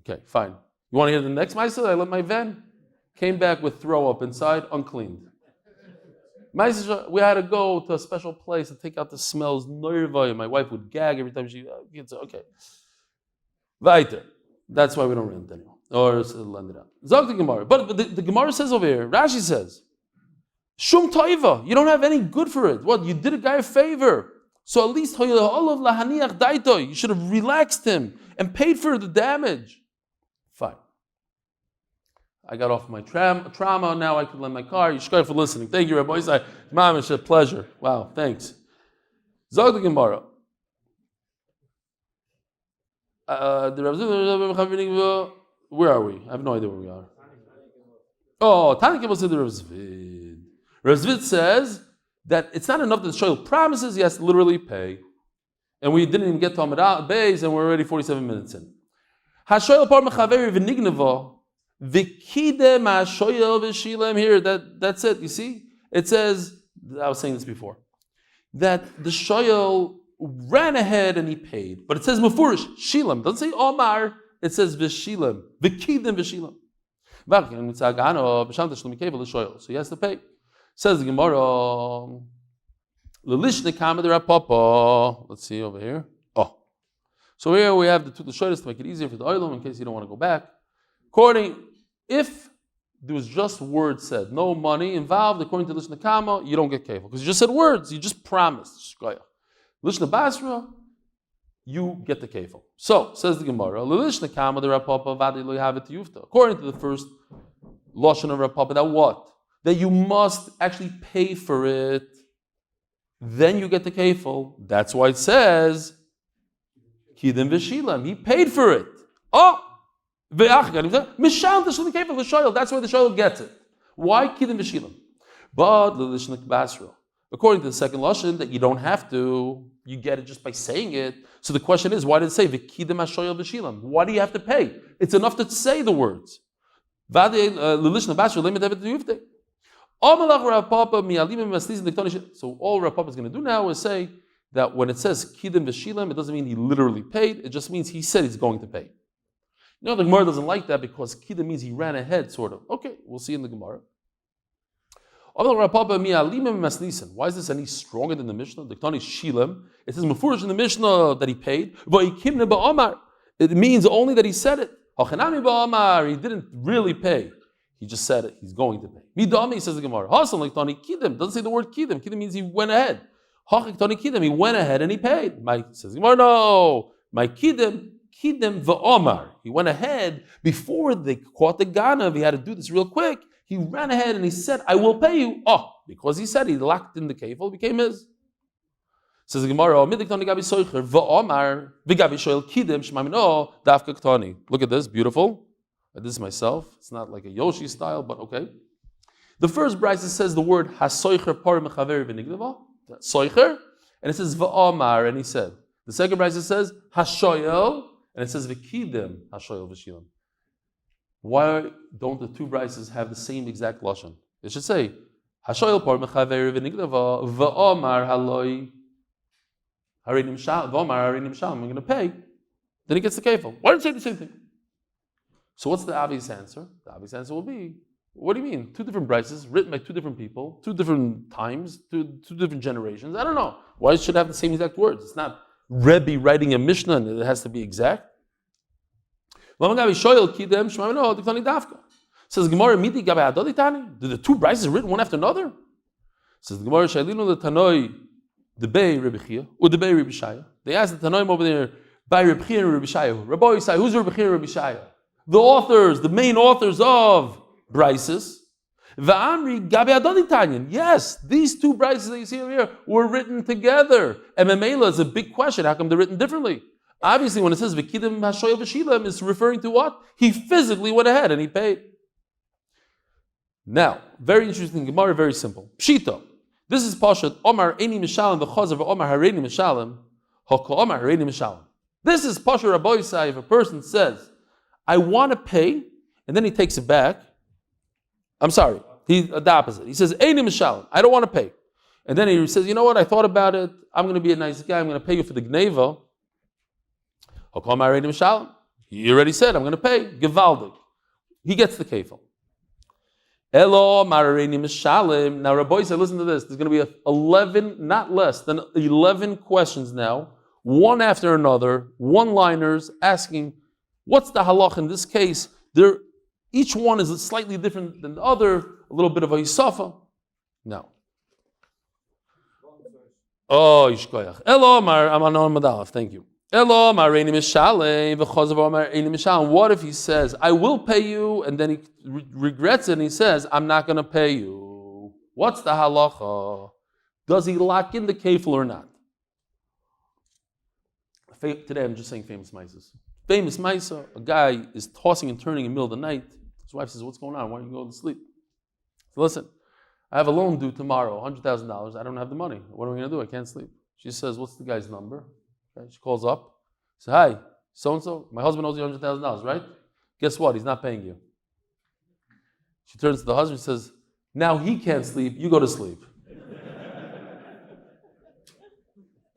Speaker 1: Okay, fine. You want to hear the next Maisa? I lent my van. Came back with throw up inside, uncleaned. We had to go to a special place to take out the smells. My wife would gag every time she gets okay. Weiter. That's why we don't rent anymore. Or lend it out. Zog the Gemara. But the Gemara says over here, Rashi says, Shum toiva. You don't have any good for it. What? You did a guy a favor. So at least you should have relaxed him and paid for the damage. Fine. I got off my trauma. Now I can lend my car. Yishkar for listening. Thank you, Rabbi Isai. Mom, it's a pleasure. Wow, thanks. Zog the Gemara. Where are we? I have no idea where we are. Oh, Tani Kibbutz said the Rav Zvid. Rav Zvid says that it's not enough that the shoyl promises, he has to literally pay. And we didn't even get to Amud Beis, and we're already 47 minutes in. HaShoyl par mechaveri v'nigneva v'kidem HaShoyl v'shilem. Here, that's it, you see? It says, I was saying this before, that the shoyl ran ahead and he paid. But it says mufurish, shilem. It doesn't say Omar, it says v'shilem. V'kidem v'shilem. So he has to pay. Says the Gemara, let's see over here. Oh. So here we have the two Lashoyos to make it easier for the Oilum in case you don't want to go back. If there was just words said, no money involved, according to Lishna Kama, you don't get kefil. Because you just said words, you just promised. Lishna Basra, you get the kefil. So, says the Gemara, Lishna Kama, the Rapapa, Vadi lo have it to Yufta. According to the first Lashon of Rapapa, that what? That you must actually pay for it, then you get the kefil. That's why it says, Kidim v'shilam. He paid for it. Oh! That's why the shoyl gets it. Why Kidim v'shilam? But according to the second Lashon, that you don't have to, you get it just by saying it. So the question is, why did it say v'kidim hashoyl v'shilam? Why do you have to pay? It's enough to say the words. So all Rav Papa is going to do now is say that when it says Kidim V'Shilam, it doesn't mean he literally paid, it just means he said he's going to pay. The Gemara doesn't like that because Kidim means he ran ahead, sort of. Okay, we'll see in the Gemara. Why is this any stronger than the Mishnah? The Ketani Shilam. It says Mefurish in the Mishnah that he paid. It means only that he said it. He didn't really pay. He just said it. He's going to pay. Midami, says the Gemara. Hasan like Tani Kidim. Doesn't say the word Kidim. Kidim means he went ahead. Hachik Tani Kidim. He went ahead and he paid. Says the Gemara, no. My Kidim v'Omar. He went ahead before they caught the Ganav. He had to do this real quick. He ran ahead and he said, I will pay you. Oh, because he said he locked in the kefil, became his. Says the Gemara, look at this, beautiful. This is myself. It's not like a Yoshi style, but okay. The first brisa says the word hasoicher par mechaver v'nignava, soicher, and it says v'omar, and he said. The second brisa says hashoyel, and it says v'kidem hashoyel v'shilam. Why don't the two brises have the same exact lashon? It should say hashoyel par mechaver v'nignava v'omar haloi harinim shal v'omar harinim shal. I'm going to pay. Then he gets the kefil. Why did it say the same thing? So what's the obvious answer? The obvious answer will be, what do you mean? Two different brises, written by two different people, two different times, two different generations. I don't know. Why should it have the same exact words? It's not Rebbe writing a Mishnah and it has to be exact. Says Gemara, did the two brises written one after another? Says the Gemara, the Bay Rebbe Chia, or the Bay Rebbe Shaya. They asked the Tanoim over there, by Rebbe Chia and Rebbe Shaya. Rabbi Yisai, who's Rebbe Chia and Rebbe Shaya? The authors, the main authors of brises. Yes, these two brises that you see here were written together. And Memela is a big question. How come they're written differently? Obviously, when it says V'kidim hashoyel v'shilam, it's referring to what? He physically went ahead and he paid. Now, very interesting Gemara, very simple. Pshita. This is Pashat Omar Eini Mishalim v'chazav Omar Hareini Mishalim Haka Omar Hareini Mishalim. This is Pashat Rabbi Yisai. If a person says, I want to pay, and then he takes it back. I'm sorry, the opposite. He says, Eini Mishalim, I don't want to pay. And then he says, you know what, I thought about it. I'm going to be a nice guy. I'm going to pay you for the gneva. He already said, I'm going to pay. Gewaldig. He gets the kefil. Elo marareini mishalim. Now, Rabbi said, listen to this. There's going to be 11, not less than 11 questions now, one after another, one-liners asking, what's the halach in this case? Each one is slightly different than the other, a little bit of a hisafa. No. Oh, Yishkoyach. Elo mar amanon madalaf. Thank you. Elo mareini mishalei v'chozav mareini mishalem. What if he says, I will pay you, and then he regrets it and he says, I'm not going to pay you? What's the halacha? Does he lock in the kefil or not? Today I'm just saying famous mises. Famous misa, a guy is tossing and turning in the middle of the night. His wife says, what's going on? Why don't you go to sleep? So listen, I have a loan due tomorrow, $100,000. I don't have the money. What am I going to do? I can't sleep. She says, what's the guy's number? Okay. She calls up. Says, hi, so-and-so, my husband owes you $100,000, right? Guess what? He's not paying you. She turns to the husband and says, now he can't sleep. You go to sleep.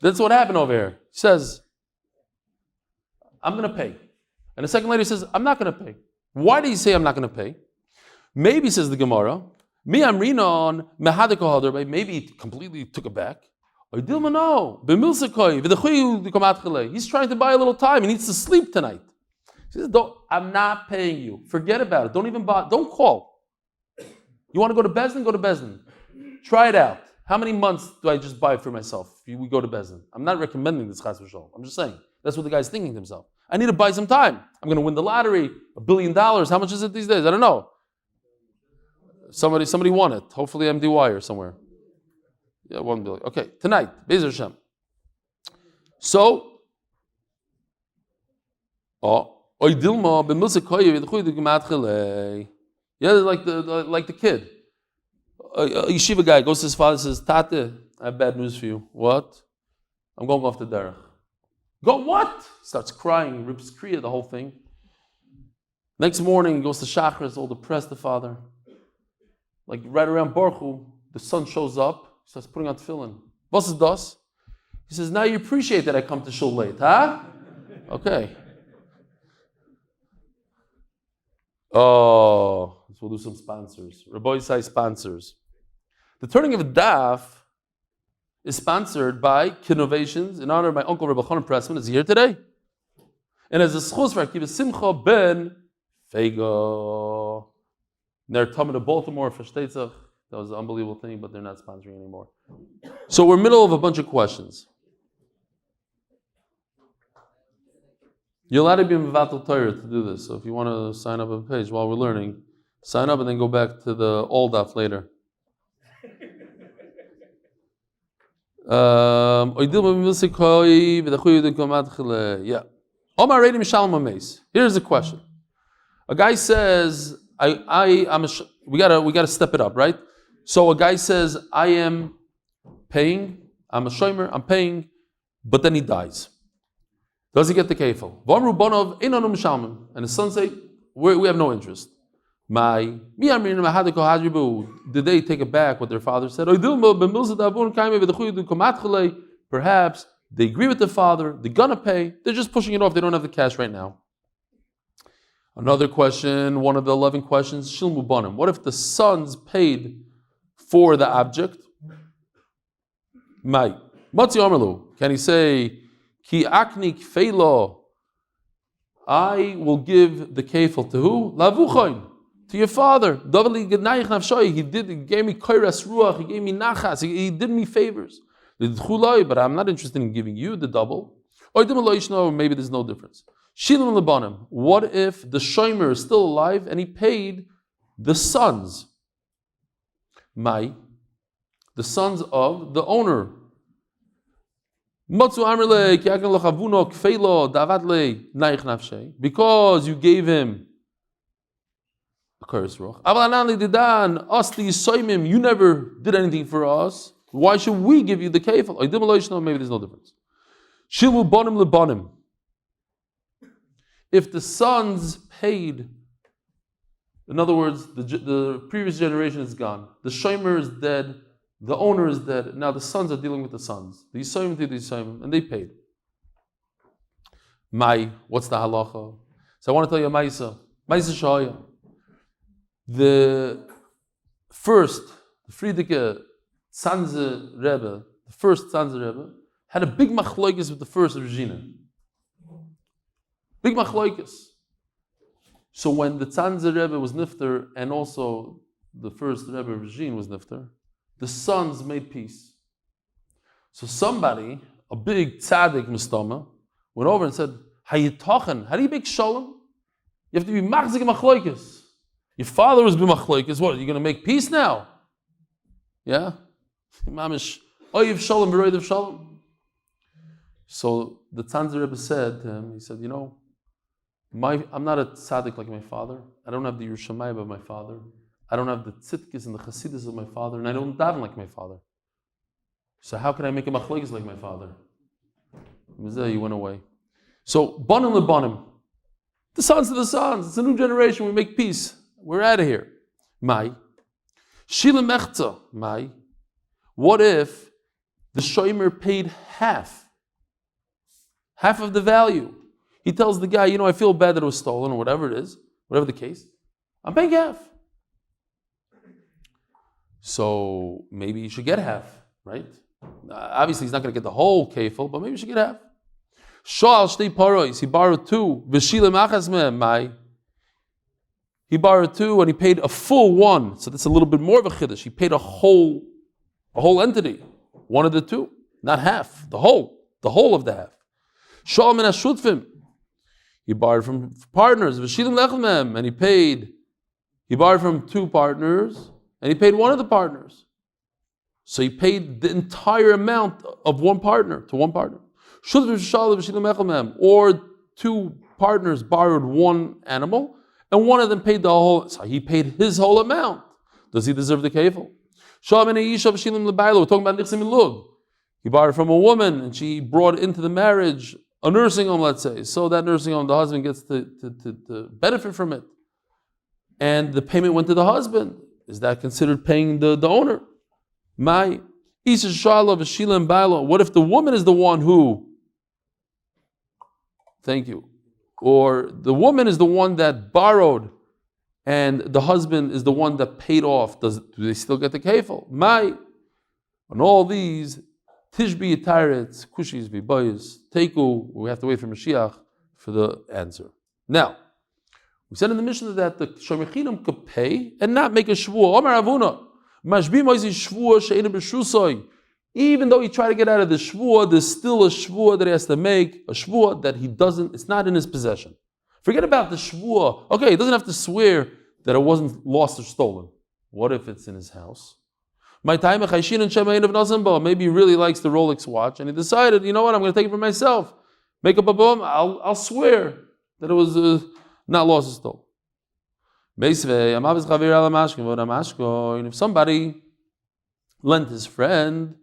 Speaker 1: That's what happened over here. She says, I'm going to pay. And the second lady says, I'm not going to pay. Why did he say I'm not going to pay? Maybe, says the Gemara, maybe he completely took it back. He's trying to buy a little time. He needs to sleep tonight. He says, I'm not paying you. Forget about it. Don't even buy. Don't call. You want to go to Bezdin? Go to Bezdin. Try it out. How many months do I just buy for myself if we go to Bezdin? I'm not recommending this chas v'shalom. I'm just saying. That's what the guy's thinking to himself. I need to buy some time. I'm going to win the lottery. $1 billion. How much is it these days? I don't know. Somebody won it. Hopefully MDY or somewhere. Yeah, 1 billion. Okay, tonight, Be'ez Hashem. So, yeah, like the kid. A yeshiva guy goes to his father and says, Tate, I have bad news for you. What? I'm going off the derech. Go what? He starts crying, rips kriya, the whole thing. Next morning, he goes to Shachar, all depressed, the father. Like right around Baruch Hu, the son shows up, starts putting on tefillin. Was is das? He says, now you appreciate that I come to shul late, huh? Okay. Oh, so we'll do some sponsors. Rabbi Isai sponsors. The turning of a daf is sponsored by Kidnovations in honor of my Uncle Reb Elchanan Pressman. Is here today. And as a zchus for Akiva Simcha Ben Feiga. They're coming to Baltimore for Shtetzach. That was an unbelievable thing, but they're not sponsoring anymore. So we're middle of a bunch of questions. You're allowed to be in Mevatel Torah to do this. So if you want to sign up on a page while we're learning, sign up and then go back to the old daf later. Yeah. Here's the question. A guy says, we gotta step it up, right? So a guy says, I am paying, I'm a shomer, I'm paying, but then he dies. Does he get the kefil? And his son say, we have no interest. Did they take it back what their father said? Perhaps they agree with the father, they're gonna pay, they're just pushing it off, they don't have the cash right now. Another question, one of the 11 questions, Shilmu Banim. What if the sons paid for the object? Can he say, Ki aknik feilo, I will give the kefil to who? Lavuchoin, to your father. He gave me koiras ruach, he gave me nachas, he did me favors. But I'm not interested in giving you the double. Or maybe there's no difference. Shilim lebanim. What if the shomer is still alive and he paid the sons? The sons of the owner. Because you gave him a curse ruach. You never did anything for us. Why should we give you the kefil? Maybe there's no difference. Shilu banim lebanim. If the sons paid, in other words, the previous generation is gone, the shomer is dead, The owner is dead. Now the sons are dealing with the sons. The Yisroel did the Yisroel, and they paid. What's the halacha? So I want to tell you a Maisa. Maisa Shaya. The Friedrich Tzanze Rebbe, the first Tzanze Rebbe, had a big machloikis with the first Regina. Big machloikis. So when the Tzanze Rebbe was nifter, and also the first Rebbe Regine was nifter, the sons made peace. So somebody, a big tzaddik mistama, went over and said, how do you make shalom? You have to be machzik machloikis. Your father was b'machloikis. What, are you going to make peace now? Yeah? Mamish, oyev shalom v'roidev shalom. So the Tzanze Rebbe said to him, he said, you know, I'm not a tzaddik like my father. I don't have the Yerushalayim of my father. I don't have the tzidkis and the chassidus of my father, and I don't daven like my father. So how can I make a machlokes like my father? He went away. So banim lebanim, the sons of the sons. It's a new generation. We make peace. We're out of here. Mai shila mechza. Mai. What if the shomer paid half of the value? He tells the guy, you know, I feel bad that it was stolen or whatever it is, whatever the case. I'm paying half. So maybe you should get half, right? Obviously, he's not going to get the whole kefil, but maybe you should get half. Shal shtei parois, he borrowed 2. V'shila machas mehem mai. He borrowed 2 and he paid a full 1. So that's a little bit more of a chiddush. He paid a whole entity, one of the 2, not half, the whole of the half. Shal min hashutfim. He borrowed from partners. V'shilim lechem mehem, and he borrowed from 2 partners. And he paid one of the partners. So he paid the entire amount of one partner to one partner. Or 2 partners borrowed one animal, and one of them paid the whole. So he paid his whole amount. Does he deserve the kefil? We're talking about nichsim milud. He borrowed from a woman, and she brought into the marriage a nursing home, let's say. So that nursing home, the husband gets to benefit from it. And the payment went to the husband. Is that considered paying the owner? What if the woman is the one who, thank you, or the woman is the one that borrowed and the husband is the one that paid off? Do they still get the kefil? On all these, tishbi yitaretz, kushis v'bayis, teku, we have to wait for Mashiach for the answer. Now, we said in the Mishnah that the Shomechinim could pay and not make a shvuah. Omar Avuna, mashbim oizi shvuah she'ena b'shusoi. Even though he tried to get out of the shvuah, there's still a shvuah that he has to make, a shvuah that he doesn't, it's not in his possession. Forget about the shvuah. Okay, he doesn't have to swear that it wasn't lost or stolen. What if it's in his house? Maybe he really likes the Rolex watch and he decided, you know what, I'm going to take it for myself. Make up a bum, I'll swear that it was not lost or stolen. If somebody lent his friend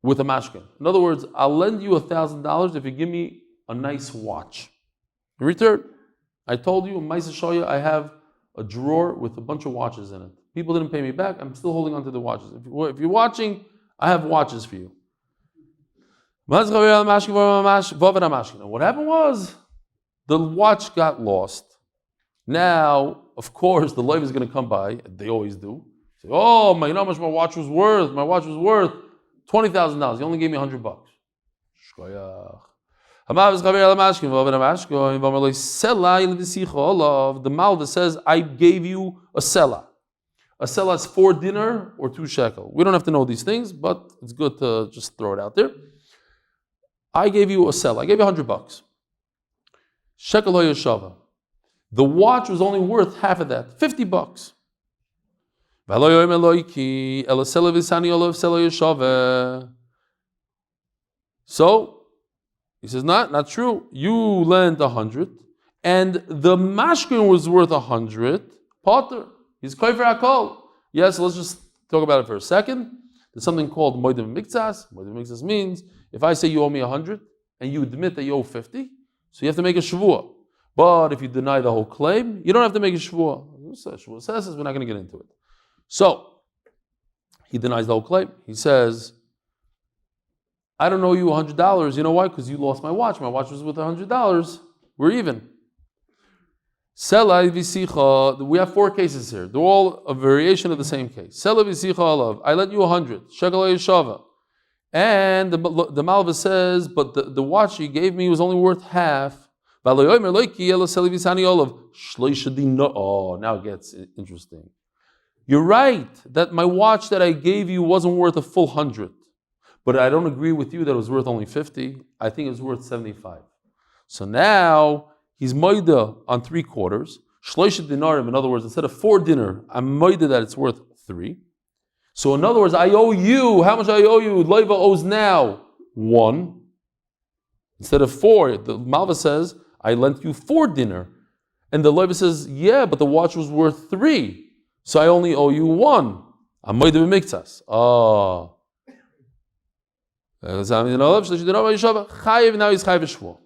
Speaker 1: with a mashkin, in other words, I'll lend you $1,000 if you give me a nice watch. In return, I told you, I have a drawer with a bunch of watches in it. People didn't pay me back. I'm still holding on to the watches. If you're watching, I have watches for you. What happened was, the watch got lost. Now, of course, the loiv is going to come by. They always do. Say, oh, you know how much my watch was worth? My watch was worth $20,000. He only gave me $100. The Malva says, I gave you a sela. A sela is 4 dinar or 2 shekel. We don't have to know these things, but it's good to just throw it out there. I gave you a sela. I gave you $100. Shekel hoyashava. The watch was only worth half of that, $50. So he says, not true. You lent 100, and the mashkin was worth 100. Potter, he's koifer hakol. Yes, let's just talk about it for a second. There's something called moedim mikzas. Moedim mikzas means if I say you owe me 100 and you admit that you owe 50, so you have to make a shvuah. But if you deny the whole claim, you don't have to make a shvuah. Shvuah says we're not going to get into it. So he denies the whole claim. He says, I don't owe you $100. You know why? Because you lost my watch. My watch was worth $100. We're even. We have 4 cases here. They're all a variation of the same case. I lent you 100. And the Malva says, but the watch you gave me was only worth half. Oh, now it gets interesting. You're right that my watch that I gave you wasn't worth a full 100. But I don't agree with you that it was worth only 50. I think it was worth 75. So now he's moida on 3/4. Shloisha dinarim, in other words, instead of 4 dinar, I'm moida that it's worth 3. So in other words, I owe you, how much I owe you? Leiva owes now 1. Instead of 4, the Malva says, I lent you 4 dinar. And the Leiva says, yeah, but the watch was worth 3. So I only owe you 1. I'm moida b'miktsas. Oh. Now he's chayiv.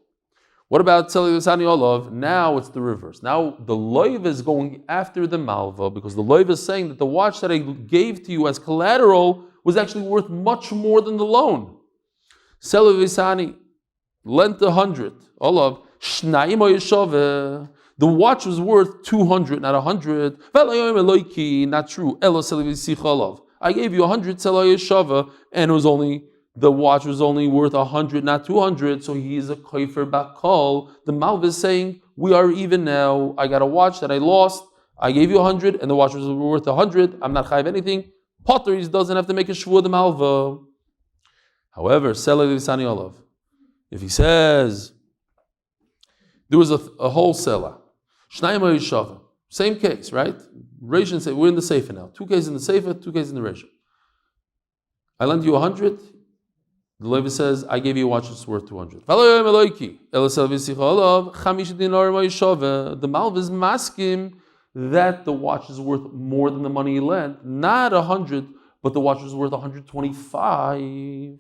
Speaker 1: What about Tzeli Olav? Now it's the reverse. Now the loiv is going after the malva because the loiv is saying that the watch that I gave to you as collateral was actually worth much more than the loan. Tzeli Visani lent 100. Olav shnayim oyeshove. The watch was worth 200, not 100. Not true. I gave you 100 Tzeli Oyeshove, and it was only. The watch was only worth 100, not 200, so he is a koifer bakol. The Malva is saying, we are even now. I got a watch that I lost. I gave you 100, and the watch was worth 100. I'm not chayiv anything. Potter doesn't have to make a shvuah the Malva. However, if he says, there was a wholesaler, same case, right? We're in the Sefer now. 2 cases in the Sefer, 2 cases in the Reisha. I lent you 100. The Levi says, I gave you a watch that's worth 200. The Malv is maskim that the watch is worth more than the money he lent. Not 100, but the watch was worth 125.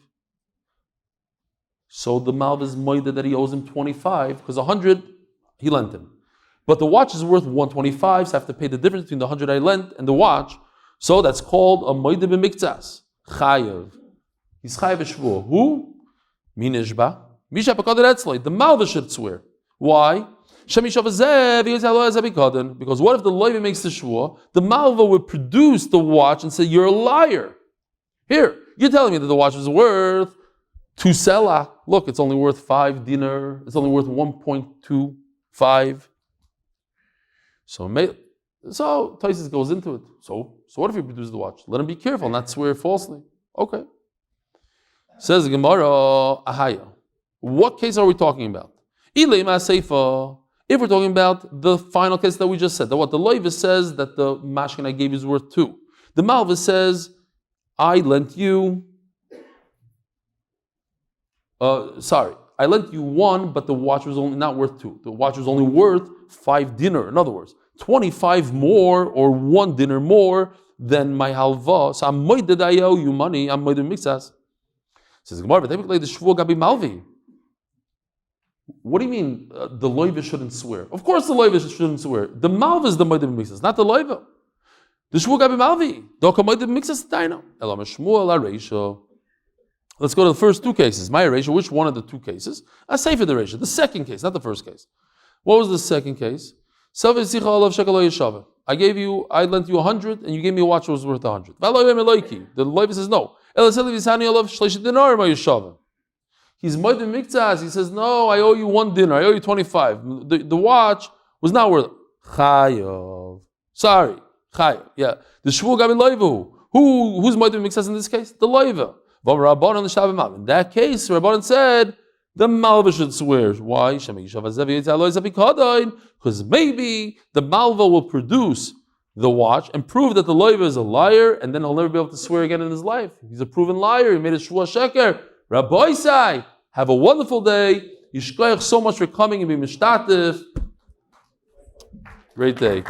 Speaker 1: So the Malv is moida that he owes him 25, because 100 he lent him. But the watch is worth 125, so I have to pay the difference between the 100 I lent and the watch. So that's called a moida b'miktsas. Chayev. He's chayev shvuah. Who? Minishba. Misha pekadon etzloi. The Malva should swear. Why? Because what if the Levi makes the shvuah? The Malva would produce the watch and say, you're a liar. Here, you're telling me that the watch is worth 2 selah. Look, it's only worth 5 dinar. It's only worth 1.25. So Taisus goes into it. So what if he produces the watch? Let him be careful, not swear falsely. Okay. Says the Gemara, Ahaya. What case are we talking about? If we're talking about the final case that we just said, that what the Levi says that the mashkin I gave you is worth 2. The Malva says, I lent you, I lent you 1, but the watch was only not worth 2. The watch was only worth 5 dinar. In other words, 25 more or 1 dinar more than my halva. So I'm moided, I owe you money. I'm moided mixas. Says Gemara, but typically the shvuah gabi malvi. What do you mean the loiva shouldn't swear? Of course the loiva shouldn't swear. The malva is the moided mixas, not the loiva. The shvuah gabi malvi. Doka moided mixas taina. Elam shmuel areisha. Let's go to the first 2 cases. My ratio, which one of the 2 cases? I say for the ratio. The second case, not the first case. What was the second case? I lent you 100, and you gave me a watch that was worth 100. The Levi says no. He's moed miktas. He says no. I owe you 1 dinar. I owe you 25. The watch was not worth chayav. Sorry, chayav. Yeah. The shvuah gabi loivu. Who's moed miktas in this case? The loiva. In that case, Rabbanan said the Malva should swear. Why? Because maybe the Malva will produce the watch and prove that the Loiva is a liar, and then he'll never be able to swear again in his life. He's a proven liar. He made a shvuah sheker. Rabbi Sai, have a wonderful day. Yishkoyach so much for coming and being mishtatif. Great day.